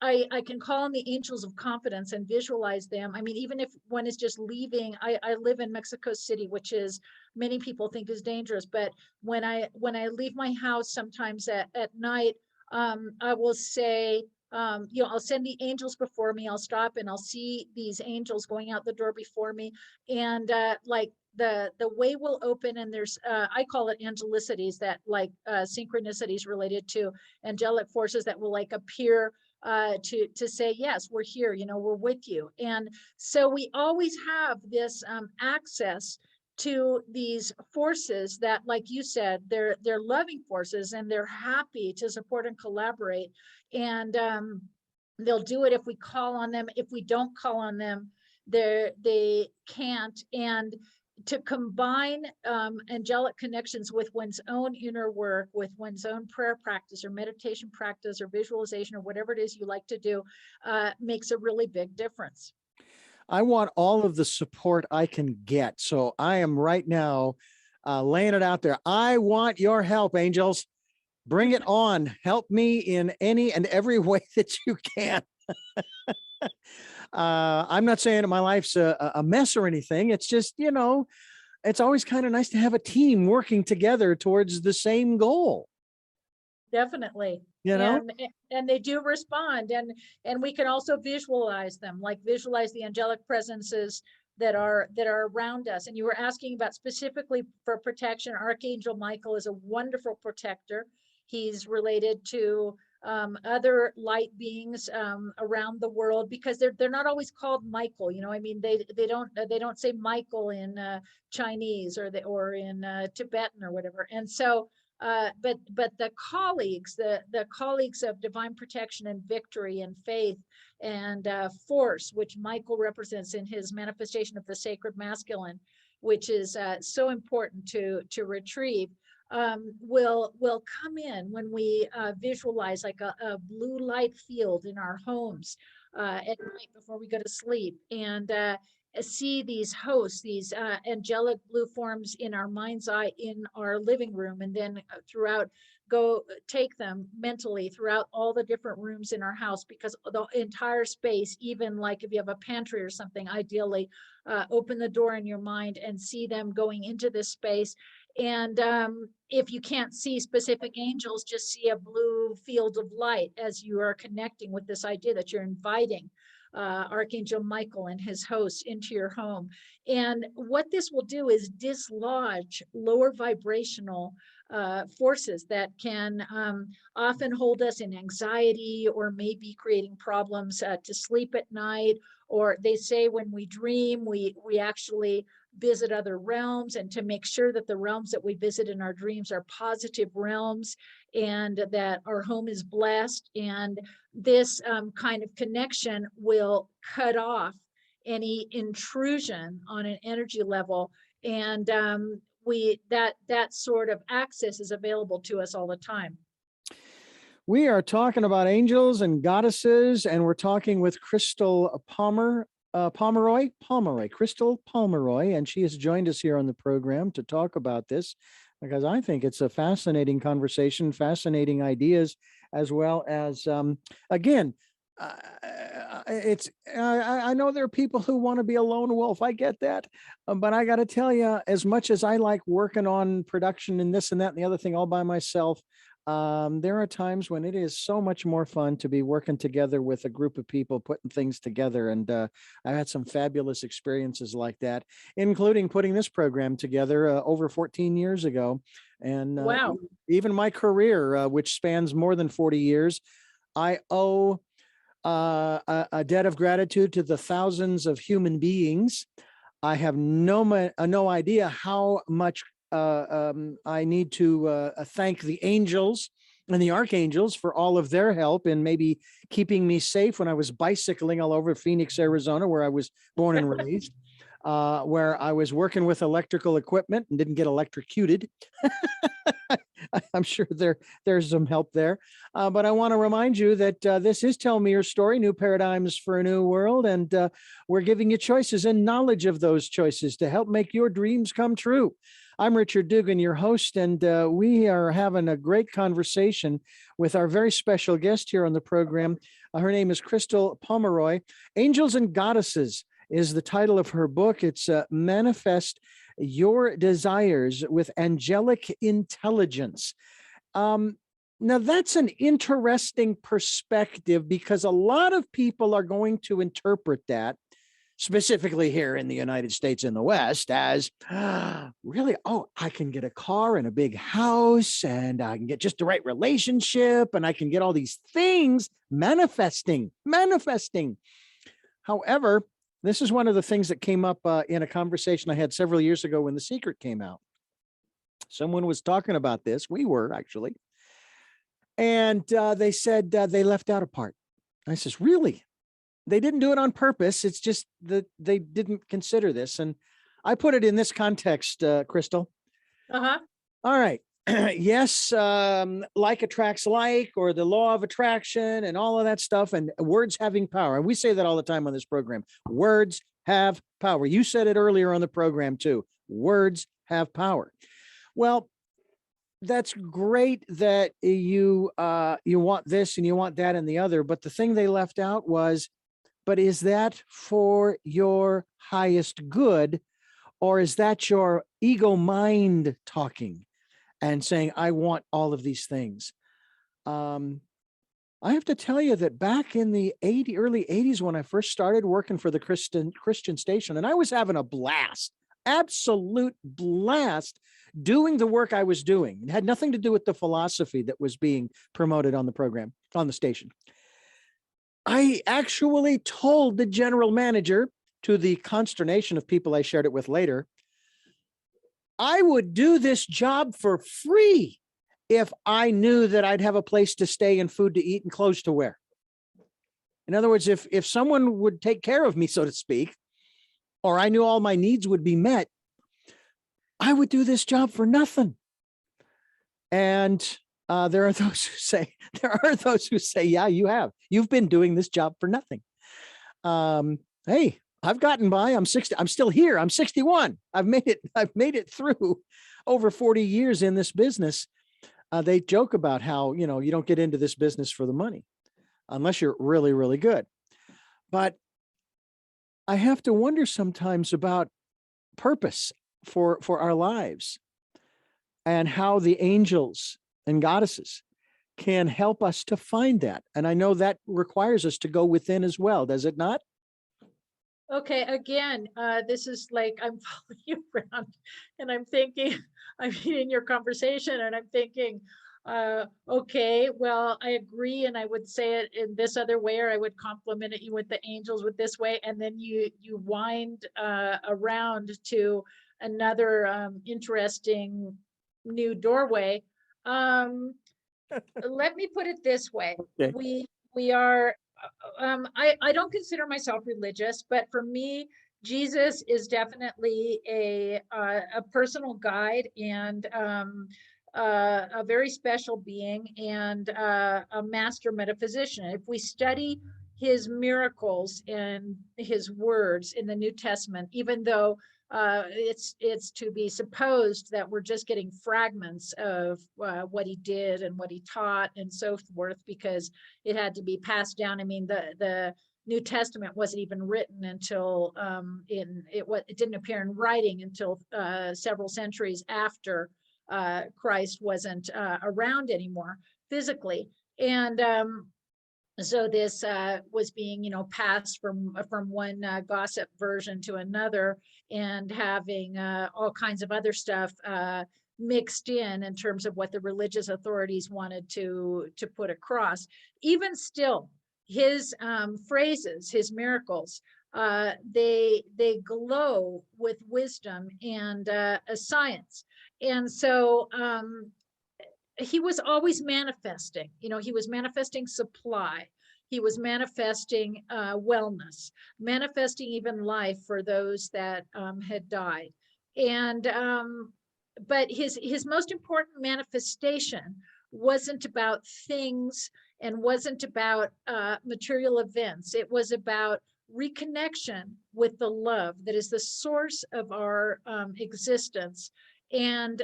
I can call on the angels of confidence and visualize them. I mean, even if one is just leaving, I live in Mexico City, which is many people think is dangerous. But when I leave my house sometimes at night, I will say, you know, I'll send the angels before me. I'll stop and I'll see these angels going out the door before me. And like the way will open, and there's I call it angelicities, that like synchronicities related to angelic forces that will like appear to say, yes, we're here, you know, we're with you. And so we always have this access to these forces that, like you said, they're loving forces, and they're happy to support and collaborate. And they'll do it if we call on them. If we don't call on them, they can't. And to combine angelic connections with one's own inner work, with one's own prayer practice or meditation practice or visualization or whatever it is you like to do, makes a really big difference. I want all of the support I can get. So I am right now laying it out there. I want your help, angels. Bring it on. Help me in any and every way that you can. I'm not saying that my life's a mess or anything. It's just, you know, it's always kind of nice to have a team working together towards the same goal. Definitely. You know, and they do respond, and we can also visualize them, like visualize the angelic presences that are around us. And you were asking about specifically for protection. Archangel Michael is a wonderful protector. He's related to other light beings around the world, because they're not always called Michael. You know, I mean, they don't say Michael in Chinese or in Tibetan or whatever. And so but the colleagues of divine protection and victory and faith and force, which Michael represents in his manifestation of the sacred masculine, which is so important to retrieve, will come in when we visualize like a blue light field in our homes at night before we go to sleep, and see these hosts, these angelic blue forms in our mind's eye in our living room, and then throughout go take them mentally throughout all the different rooms in our house, because the entire space, even like if you have a pantry or something, ideally open the door in your mind and see them going into this space. And if you can't see specific angels, just see a blue field of light as you are connecting with this idea that you're inviting Archangel Michael and his hosts into your home. And what this will do is dislodge lower vibrational forces that can often hold us in anxiety, or maybe creating problems to sleep at night. Or they say when we dream, we actually visit other realms, and to make sure that the realms that we visit in our dreams are positive realms, and that our home is blessed. And this kind of connection will cut off any intrusion on an energy level. And that sort of access is available to us all the time. We are talking about angels and goddesses, and we're talking with Crystal Pomeroy, Crystal Pomeroy, and she has joined us here on the program to talk about this, because I think it's a fascinating conversation, fascinating ideas, as well as, again, I know there are people who want to be a lone wolf. I get that. But I got to tell you, as much as I like working on production and this and that and the other thing all by myself, there are times when it is so much more fun to be working together with a group of people, putting things together. And I had some fabulous experiences like that, including putting this program together over 14 years ago. And wow, even my career, which spans more than 40 years, I owe a debt of gratitude to the thousands of human beings. I have no idea how much I need to thank the angels and the archangels for all of their help in maybe keeping me safe when I was bicycling all over Phoenix, Arizona, where I was born and raised, where I was working with electrical equipment and didn't get electrocuted. I'm sure there's some help there. But I want to remind you that this is Tell Me Your Story, New Paradigms for a New World. And we're giving you choices and knowledge of those choices to help make your dreams come true. I'm Richard Dugan, your host, and we are having a great conversation with our very special guest here on the program. Her name is Crystal Pomeroy. Angels and Goddesses is the title of her book. It's Manifest Your Desires with Angelic Intelligence. Now, that's an interesting perspective, because a lot of people are going to interpret that, specifically here in the United States in the West, as really, oh, I can get a car and a big house, and I can get just the right relationship, and I can get all these things manifesting. However, this is one of the things that came up in a conversation I had several years ago when The Secret came out. Someone was talking about this. We were actually. And they said they left out a part. I says, really? They didn't do it on purpose. It's just that they didn't consider this. And I put it in this context, Crystal. Uh-huh. All right. Yes, like attracts like, or the law of attraction and all of that stuff, and words having power. And we say that all the time on this program. Words have power. You said it earlier on the program too. Words have power. Well, that's great that you want this and you want that and the other, but the thing they left out was, but is that for your highest good, or is that your ego mind talking and saying, I want all of these things? I have to tell you that back in the early 80s, when I first started working for the Christian station, and I was having a blast, absolute blast, doing the work I was doing. It had nothing to do with the philosophy that was being promoted on the program, on the station. I actually told the general manager, to the consternation of people I shared it with later, I would do this job for free if I knew that I'd have a place to stay and food to eat and clothes to wear. In other words, if someone would take care of me, so to speak, or I knew all my needs would be met, I would do this job for nothing. And there are those who say, yeah, you've been doing this job for nothing. Hey, I've gotten by. I'm 60. I'm still here. I'm 61. I've made it through over 40 years in this business. They joke about how, you don't get into this business for the money unless you're really, really good. But I have to wonder sometimes about purpose for our lives and how the angels and goddesses can help us to find that. And I know that requires us to go within as well, does it not? Okay, again, this is like I'm following you around and I'm thinking, I'm in your conversation and I'm thinking, okay, well, I agree, and I would say it in this other way, or I would compliment it you with the angels with this way, and then you wind around to another interesting new doorway. Um, Let me put it this way. Okay. We are I don't consider myself religious, but for me, Jesus is definitely a personal guide and a very special being and a master metaphysician. If we study his miracles and his words in the New Testament, even though it's to be supposed that we're just getting fragments of what he did and what he taught and so forth, because it had to be passed down. I mean, the New Testament wasn't even written until it didn't appear in writing until several centuries after Christ wasn't around anymore physically, and so this was being, passed from one gossip version to another, and having all kinds of other stuff mixed in terms of what the religious authorities wanted to put across. Even still, his phrases, his miracles, they glow with wisdom and a science. And so he was always manifesting, he was manifesting supply, he was manifesting wellness, manifesting even life for those that had died. And but his most important manifestation wasn't about things and wasn't about material events. It was about reconnection with the love that is the source of our existence, and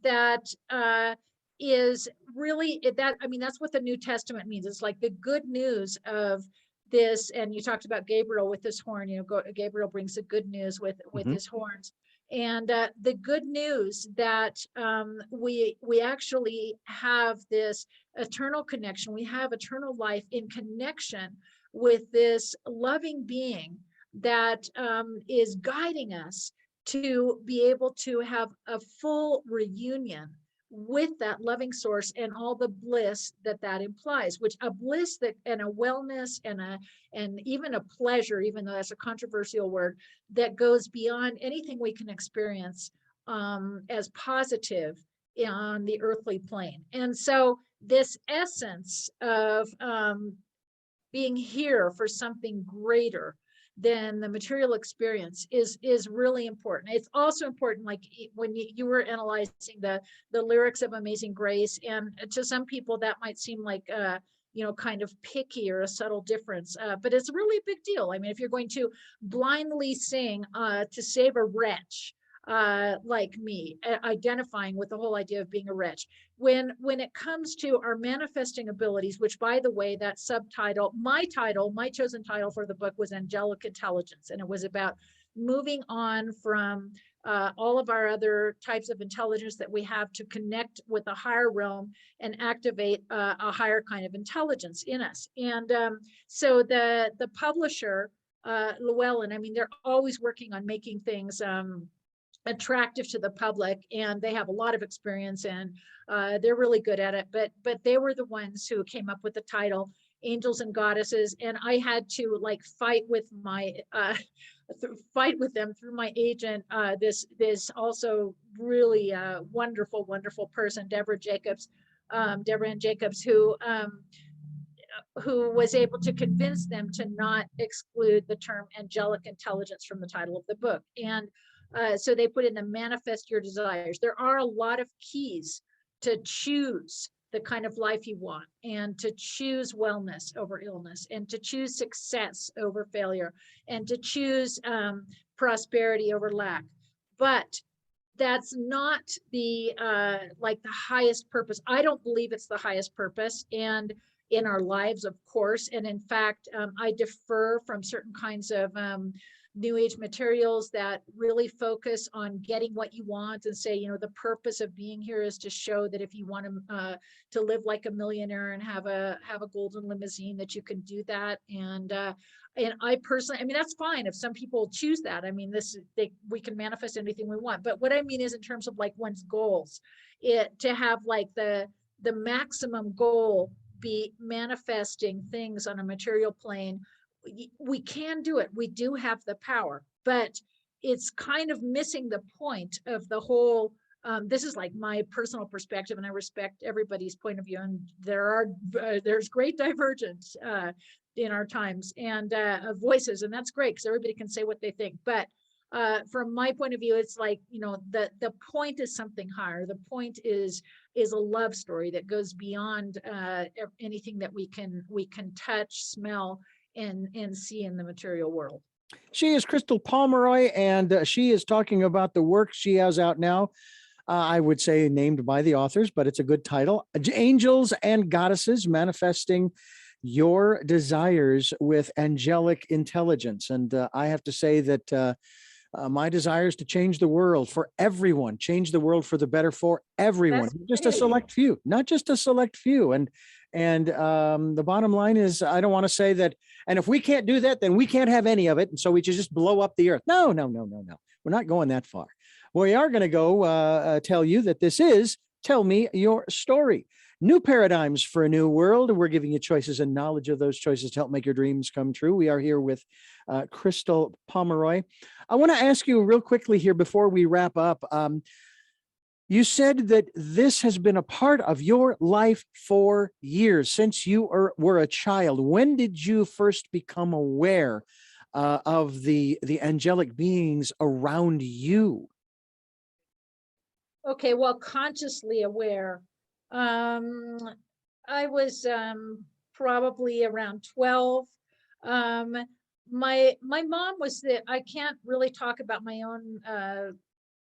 that is really that. I mean, that's what the New Testament means. It's like the good news of this. And you talked about Gabriel with his horn. Gabriel brings the good news with his horns, and the good news that we actually have this eternal connection. We have eternal life in connection with this loving being that is guiding us to be able to have a full reunion with that loving source and all the bliss that implies, which a bliss that and a wellness and even a pleasure, even though that's a controversial word, that goes beyond anything we can experience as positive on the earthly plane. And so this essence of being here for something greater than the material experience is really important. It's also important, like when you were analyzing the lyrics of Amazing Grace, and to some people that might seem like kind of picky or a subtle difference, but it's really a big deal. I mean, if you're going to blindly sing to save a wretch like me, identifying with the whole idea of being a wretch, when it comes to our manifesting abilities, which, by the way, that subtitle, my chosen title for the book was Angelic Intelligence, and it was about moving on from all of our other types of intelligence that we have to connect with a higher realm and activate a higher kind of intelligence in us. And so the publisher, Llewellyn, I mean, they're always working on making things attractive to the public, and they have a lot of experience, and they're really good at it. But they were the ones who came up with the title Angels and Goddesses, and I had to like fight with them through my agent. This also really wonderful person, Deborah Ann Jacobs, who was able to convince them to not exclude the term angelic intelligence from the title of the book. And so they put in the manifest your desires. There are a lot of keys to choose the kind of life you want, and to choose wellness over illness, and to choose success over failure, and to choose prosperity over lack. But that's not the like the highest purpose. I don't believe it's the highest purpose, and in our lives, of course. And in fact, I defer from certain kinds of new age materials that really focus on getting what you want and say, you know, the purpose of being here is to show that if you want to live like a millionaire and have a golden limousine, that you can do that. And I personally, I mean, that's fine if some people choose that. I mean, we can manifest anything we want. But what I mean is in terms of like one's goals, to have like the maximum goal be manifesting things on a material plane. We can do it. We do have the power, but it's kind of missing the point of the whole. This is like my personal perspective, and I respect everybody's point of view. And there's great divergence in our times and voices, and that's great because everybody can say what they think. But from my point of view, it's like, you know, the point is something higher. The point is a love story that goes beyond anything that we can touch, smell, and see in the material world. She is Crystal Pomeroy, and she is talking about the work she has out now. I would say named by the authors, but it's a good title: Angels and Goddesses Manifesting Your Desires with Angelic Intelligence. And I have to say that my desire is to change the world for everyone, change the world for the better for everyone, That's just a great. select few, not just a select few. And the bottom line is, I don't want to say that, and if we can't do that, then we can't have any of it. And so we should just blow up the earth. No. We're not going that far. We are going to go tell you that this is Tell Me Your Story. New paradigms for a new world. We're giving you choices and knowledge of those choices to help make your dreams come true. We are here with Crystal Pomeroy. I want to ask you real quickly here before we wrap up. You said that this has been a part of your life for years, since you were a child. When did you first become aware of the angelic beings around you? Okay, well, consciously aware. I was probably around 12. My mom was I can't really talk about my own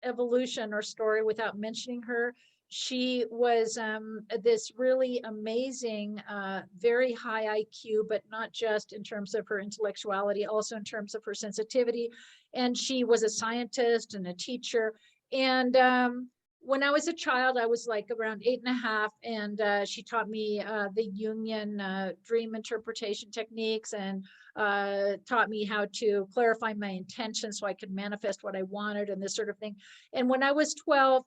evolution or story without mentioning her. She was this really amazing, very high IQ, but not just in terms of her intellectuality, also in terms of her sensitivity. And she was a scientist and a teacher. And when I was a child, I was like around 8.5, and she taught me the Jungian dream interpretation techniques, and taught me how to clarify my intention so I could manifest what I wanted and this sort of thing. And when I was 12,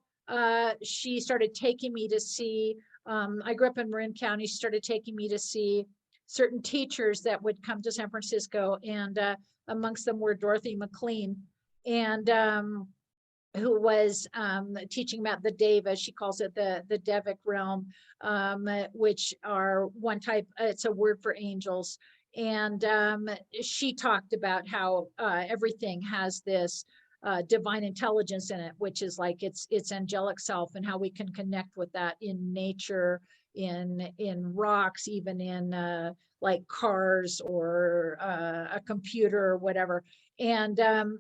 she started taking me to see, I grew up in Marin County. She started taking me to see certain teachers that would come to San Francisco, and amongst them were Dorothy McClean, and who was teaching about the Deva. She calls it the Devic realm, which are one type, it's a word for angels. And she talked about how everything has this divine intelligence in it, which is like its angelic self, and how we can connect with that in nature, in rocks, even in like cars or a computer or whatever. And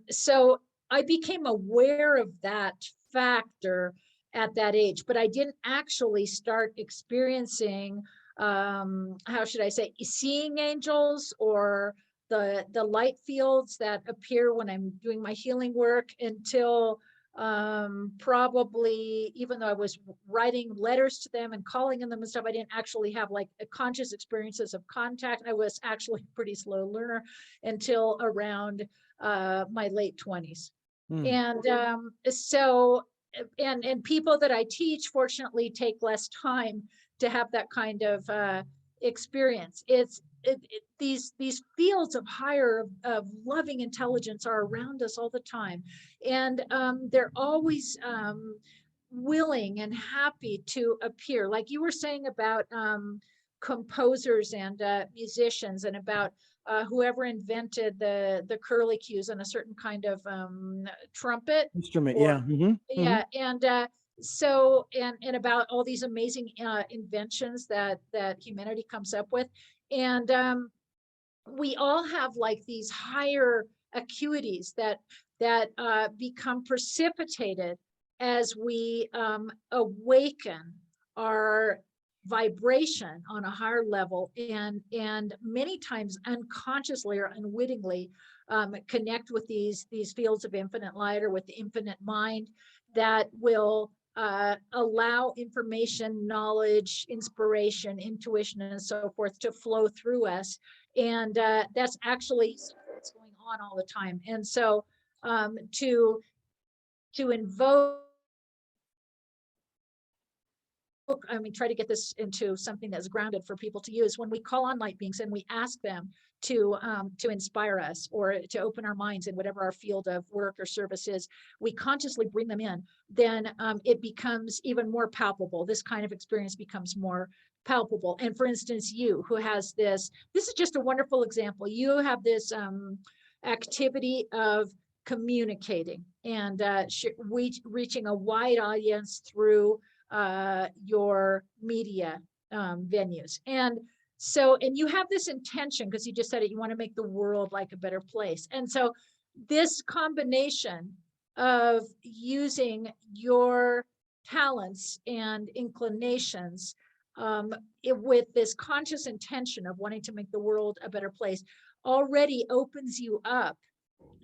so I became aware of that factor at that age, but I didn't actually start experiencing, how should I say, seeing angels or the light fields that appear when I'm doing my healing work until probably, even though I was writing letters to them and calling on them and stuff, I didn't actually have like a conscious experiences of contact. I was actually a pretty slow learner until around my late 20s. And so, and people that I teach, fortunately, take less time to have that kind of experience. These fields of higher, of loving intelligence are around us all the time, and they're always willing and happy to appear. Like you were saying about composers and musicians, and about whoever invented the curlicues and a certain kind of trumpet Instrument, or yeah. yeah, and so and about all these amazing inventions that humanity comes up with. And we all have like these higher acuities that become precipitated as we awaken our vibration on a higher level, and many times unconsciously or unwittingly connect with these fields of infinite light, or with the infinite mind, that will allow information, knowledge, inspiration, intuition, and so forth to flow through us. And that's actually what's going on all the time. And so to invoke, try to get this into something that's grounded for people to use. When we call on light beings and we ask them to inspire us, or to open our minds in whatever our field of work or service is, we consciously bring them in, then it becomes even more palpable. This kind of experience becomes more palpable. And for instance, you who has this is just a wonderful example. You have this activity of communicating and reaching a wide audience through your media venues. And so, and you have this intention, because you just said it, you want to make the world like a better place. And so this combination of using your talents and inclinations with this conscious intention of wanting to make the world a better place already opens you up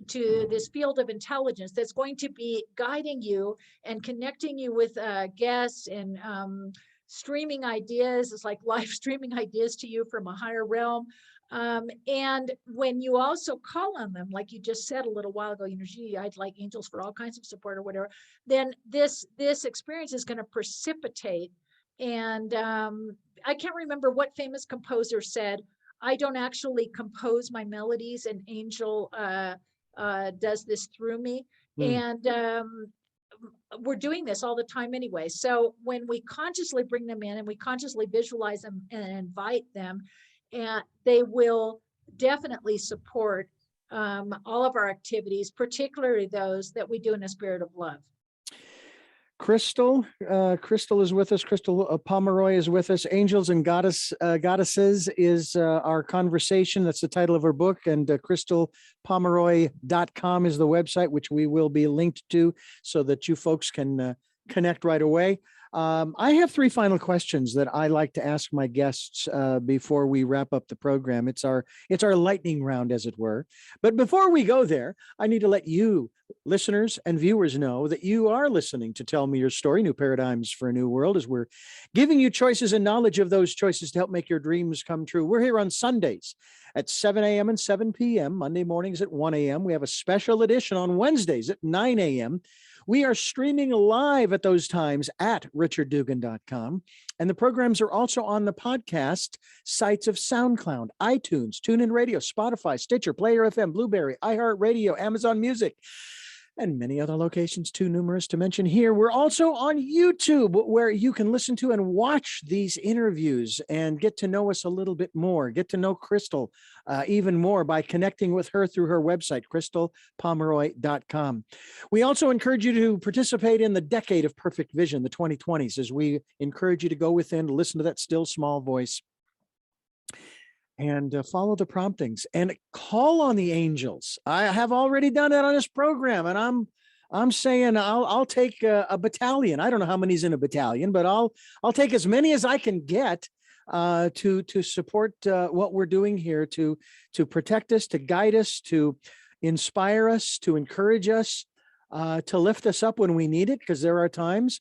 to this field of intelligence that's going to be guiding you and connecting you with guests and streaming ideas. It's like live streaming ideas to you from a higher realm. And when you also call on them, like you just said a little while ago, gee, I'd like angels for all kinds of support or whatever, then this experience is going to precipitate. And I can't remember what famous composer said, I don't actually compose my melodies, an angel does this through me. And we're doing this all the time anyway. So when we consciously bring them in and we consciously visualize them and invite them, and they will definitely support all of our activities, particularly those that we do in a spirit of love. Crystal is with us. Crystal Pomeroy is with us. Angels and Goddesses is our conversation. That's the title of her book. And crystalpomeroy.com is the website, which we will be linked to so that you folks can connect right away. I have three final questions that I like to ask my guests before we wrap up the program. It's our lightning round, as it were. But before we go there, I need to let you listeners and viewers know that you are listening to Tell Me Your Story, New Paradigms for a New World, as we're giving you choices and knowledge of those choices to help make your dreams come true. We're here on Sundays at 7 a.m. and 7 p.m., Monday mornings at 1 a.m. We have a special edition on Wednesdays at 9 a.m. We are streaming live at those times at richarddugan.com. And the programs are also on the podcast sites of SoundCloud, iTunes, TuneIn Radio, Spotify, Stitcher, Player FM, Blueberry, iHeartRadio, Amazon Music, and many other locations too numerous to mention here. We're also on YouTube, where you can listen to and watch these interviews and get to know us a little bit more, get to know Crystal even more by connecting with her through her website, crystalpomeroy.com. We also encourage you to participate in the Decade of Perfect Vision, the 2020s, as we encourage you to go within, listen to that still small voice, and follow the promptings and call on the angels. I have already done that on this program, and I'm saying I'll take a battalion. I don't know how many's in a battalion, but I'll take as many as I can get to support what we're doing here, to protect us, to guide us, to inspire us, to encourage us, to lift us up when we need it, because there are times.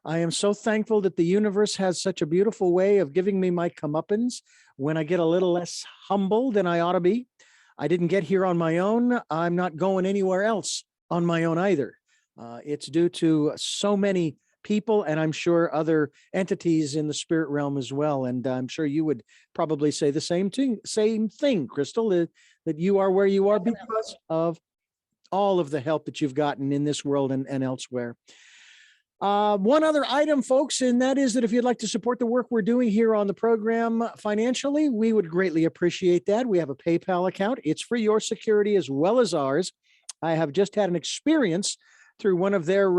I am so thankful that the universe has such a beautiful way of giving me my comeuppance when I get a little less humble than I ought to be. I didn't get here on my own. I'm not going anywhere else on my own either. It's due to so many people, and I'm sure other entities in the spirit realm as well. And I'm sure you would probably say the same thing, Crystal, that you are where you are because of all of the help that you've gotten in this world and elsewhere. One other item, folks, and that is that if you'd like to support the work we're doing here on the program financially, we would greatly appreciate that. We have a PayPal account. It's for your security as well as ours. I have just had an experience through one of their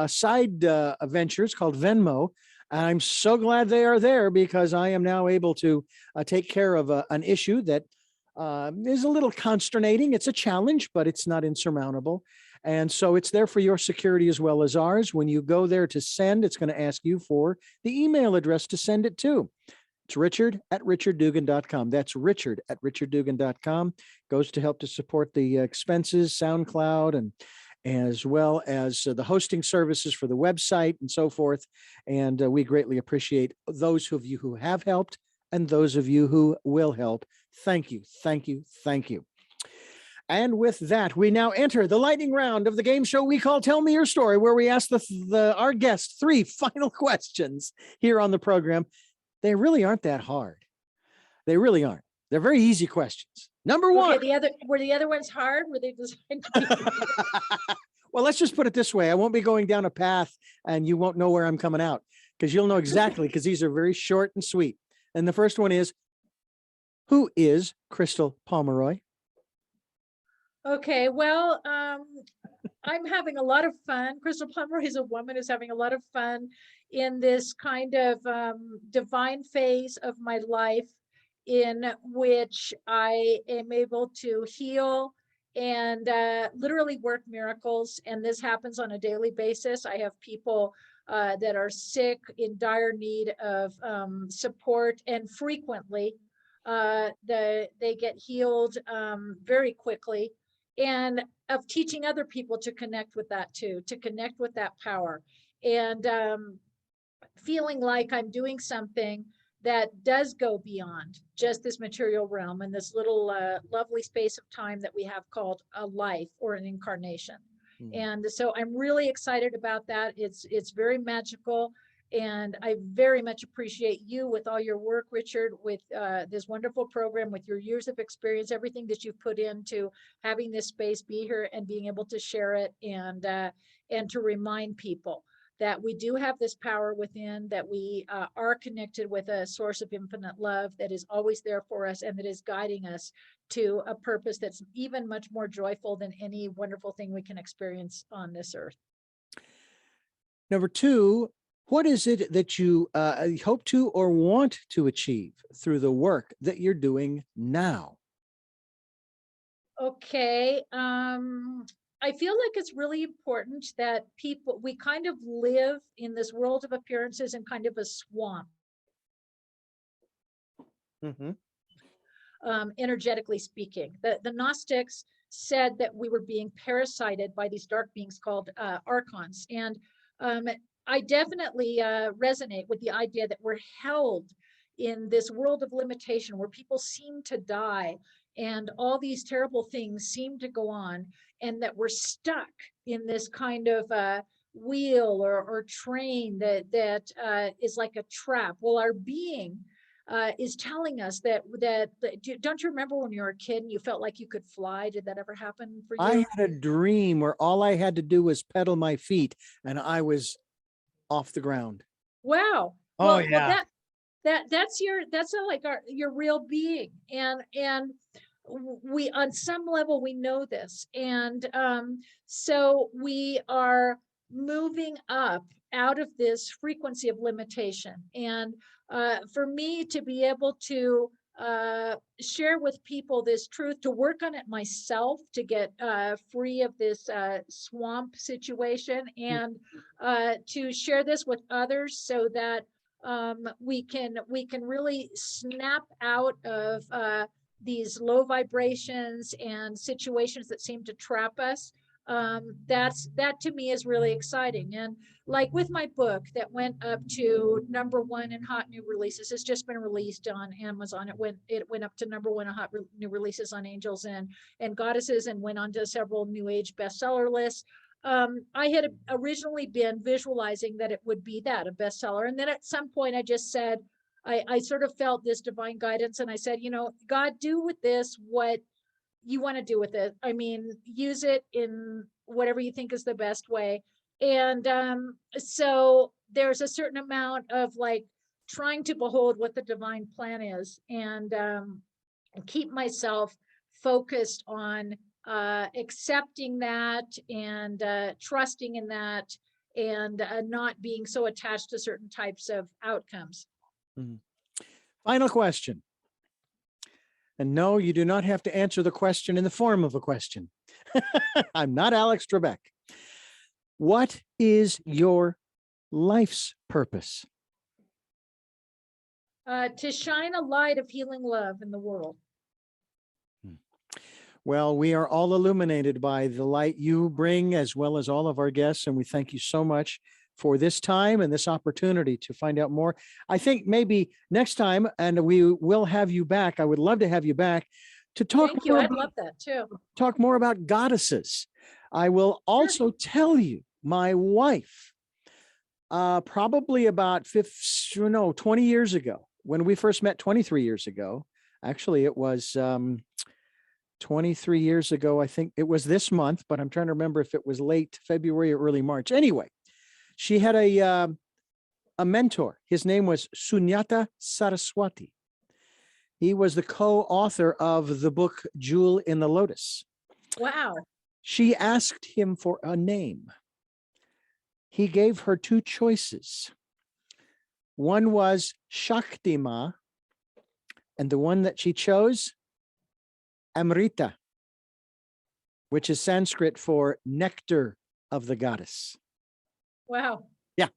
side ventures called Venmo. I'm so glad they are there, because I am now able to take care of an issue that is a little consternating. It's a challenge, but it's not insurmountable. And so it's there for your security as well as ours. When you go there to send, it's going to ask you for the email address to send it to. It's richard@richarddugan.com. That's richard@richarddugan.com. Goes to help to support the expenses, SoundCloud, and as well as the hosting services for the website and so forth. And we greatly appreciate those of you who have helped and those of you who will help. Thank you, thank you, thank you. And with that, we now enter the lightning round of the game show we call Tell Me Your Story, where we ask our guests 3 final questions here on the program. They really aren't that hard. They really aren't. They're very easy questions. Number 1. Okay, were the other ones hard? Were they designed to be Well, let's just put it this way. I won't be going down a path and you won't know where I'm coming out, because you'll know exactly, because these are very short and sweet. And the first one is, who is Crystal Pomeroy? Okay, well, I'm having a lot of fun. Crystal Pomeroy is a woman who's having a lot of fun in this kind of divine phase of my life, in which I am able to heal and literally work miracles. And this happens on a daily basis. I have people that are sick, in dire need of support, and frequently they get healed very quickly, and of teaching other people to connect with that too, to connect with that power, and feeling like I'm doing something that does go beyond just this material realm and this little lovely space of time that we have called a life or an incarnation. And so I'm really excited about that. It's very magical. And I very much appreciate you with all your work, Richard, with this wonderful program, with your years of experience, everything that you've put into having this space be here and being able to share it, and to remind people that we do have this power within, that we are connected with a source of infinite love that is always there for us and that is guiding us to a purpose that's even much more joyful than any wonderful thing we can experience on this earth. Number 2, what is it that you hope to or want to achieve through the work that you're doing now? Okay. I feel like it's really important that we kind of live in this world of appearances in kind of a swamp. Energetically speaking, the Gnostics said that we were being parasited by these dark beings called archons. And I definitely resonate with the idea that we're held in this world of limitation where people seem to die and all these terrible things seem to go on, and that we're stuck in this kind of wheel or train that is like a trap. Well, our being is telling us that don't you remember when you were a kid and you felt like you could fly? Did that ever happen for you? I had a dream where all I had to do was pedal my feet and I was off the ground. Wow. Oh, well, yeah. That's like your real being, and we, on some level, we know this, and so we are moving up out of this frequency of limitation. And for me to be able to share with people this truth, to work on it myself, to get free of this swamp situation, and to share this with others so that we can really snap out of these low vibrations and situations that seem to trap us. That to me is really exciting. And like with my book that went up to #1 in hot new releases, it's just been released on Amazon. It went up to #1 in hot new releases on Angels and Goddesses, and went on to several new age bestseller lists. I had originally been visualizing that it would be a bestseller. And then at some point I just said, I sort of felt this divine guidance, and I said, God, do with this what you want to do with it. I mean, use it in whatever you think is the best way. And so there's a certain amount of like trying to behold what the divine plan is, and keep myself focused on accepting that, and trusting in that, and not being so attached to certain types of outcomes. Final question. And no, you do not have to answer the question in the form of a question. I'm not Alex Trebek. What is your life's purpose? To shine a light of healing love in the world. Well, we are all illuminated by the light you bring, as well as all of our guests. And we thank you so much for this time and this opportunity to find out more. I think maybe next time, and we will have you back. I would love to have you back to talk Thank you. I'd love that too. Talk more about goddesses. I will also tell you, my wife, probably about 20 years ago, when we first met 23 years ago, actually it was 23 years ago. I think it was this month, but I'm trying to remember if it was late February or early March. Anyway, she had a mentor. His name was Sunyata Saraswati. He was the co-author of the book Jewel in the Lotus. Wow. She asked him for a name. He gave her two choices. One was Shaktima, and the one that she chose, Amrita, which is Sanskrit for nectar of the goddess. Wow. Yeah.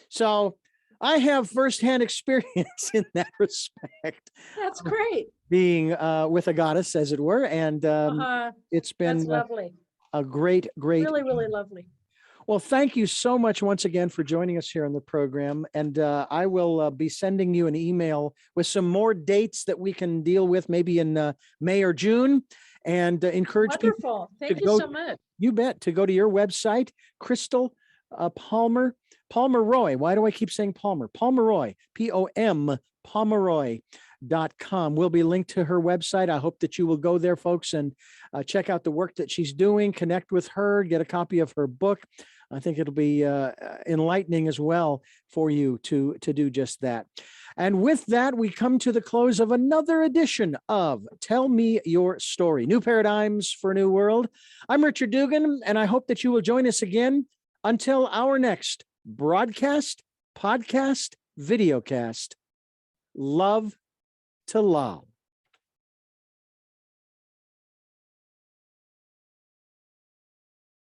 So I have firsthand experience in that respect. That's great. Being with a goddess, as it were. And it's been that's lovely. A great. Really, really lovely. Well, thank you so much once again for joining us here on the program. And I will be sending you an email with some more dates that we can deal with, maybe in May or June, and encourage people. Wonderful. Thank you so much. You bet. To go to your website, Crystal Pomeroy. Why do I keep saying Palmer? Pomeroy, Pomeroy.com. We'll be linked to her website. I hope that you will go there, folks, and check out the work that she's doing, connect with her, get a copy of her book. I think it'll be enlightening as well for you to do just that. And with that, we come to the close of another edition of Tell Me Your Story, New Paradigms for a New World. I'm Richard Dugan, and I hope that you will join us again until our next broadcast, podcast, videocast. Love to love.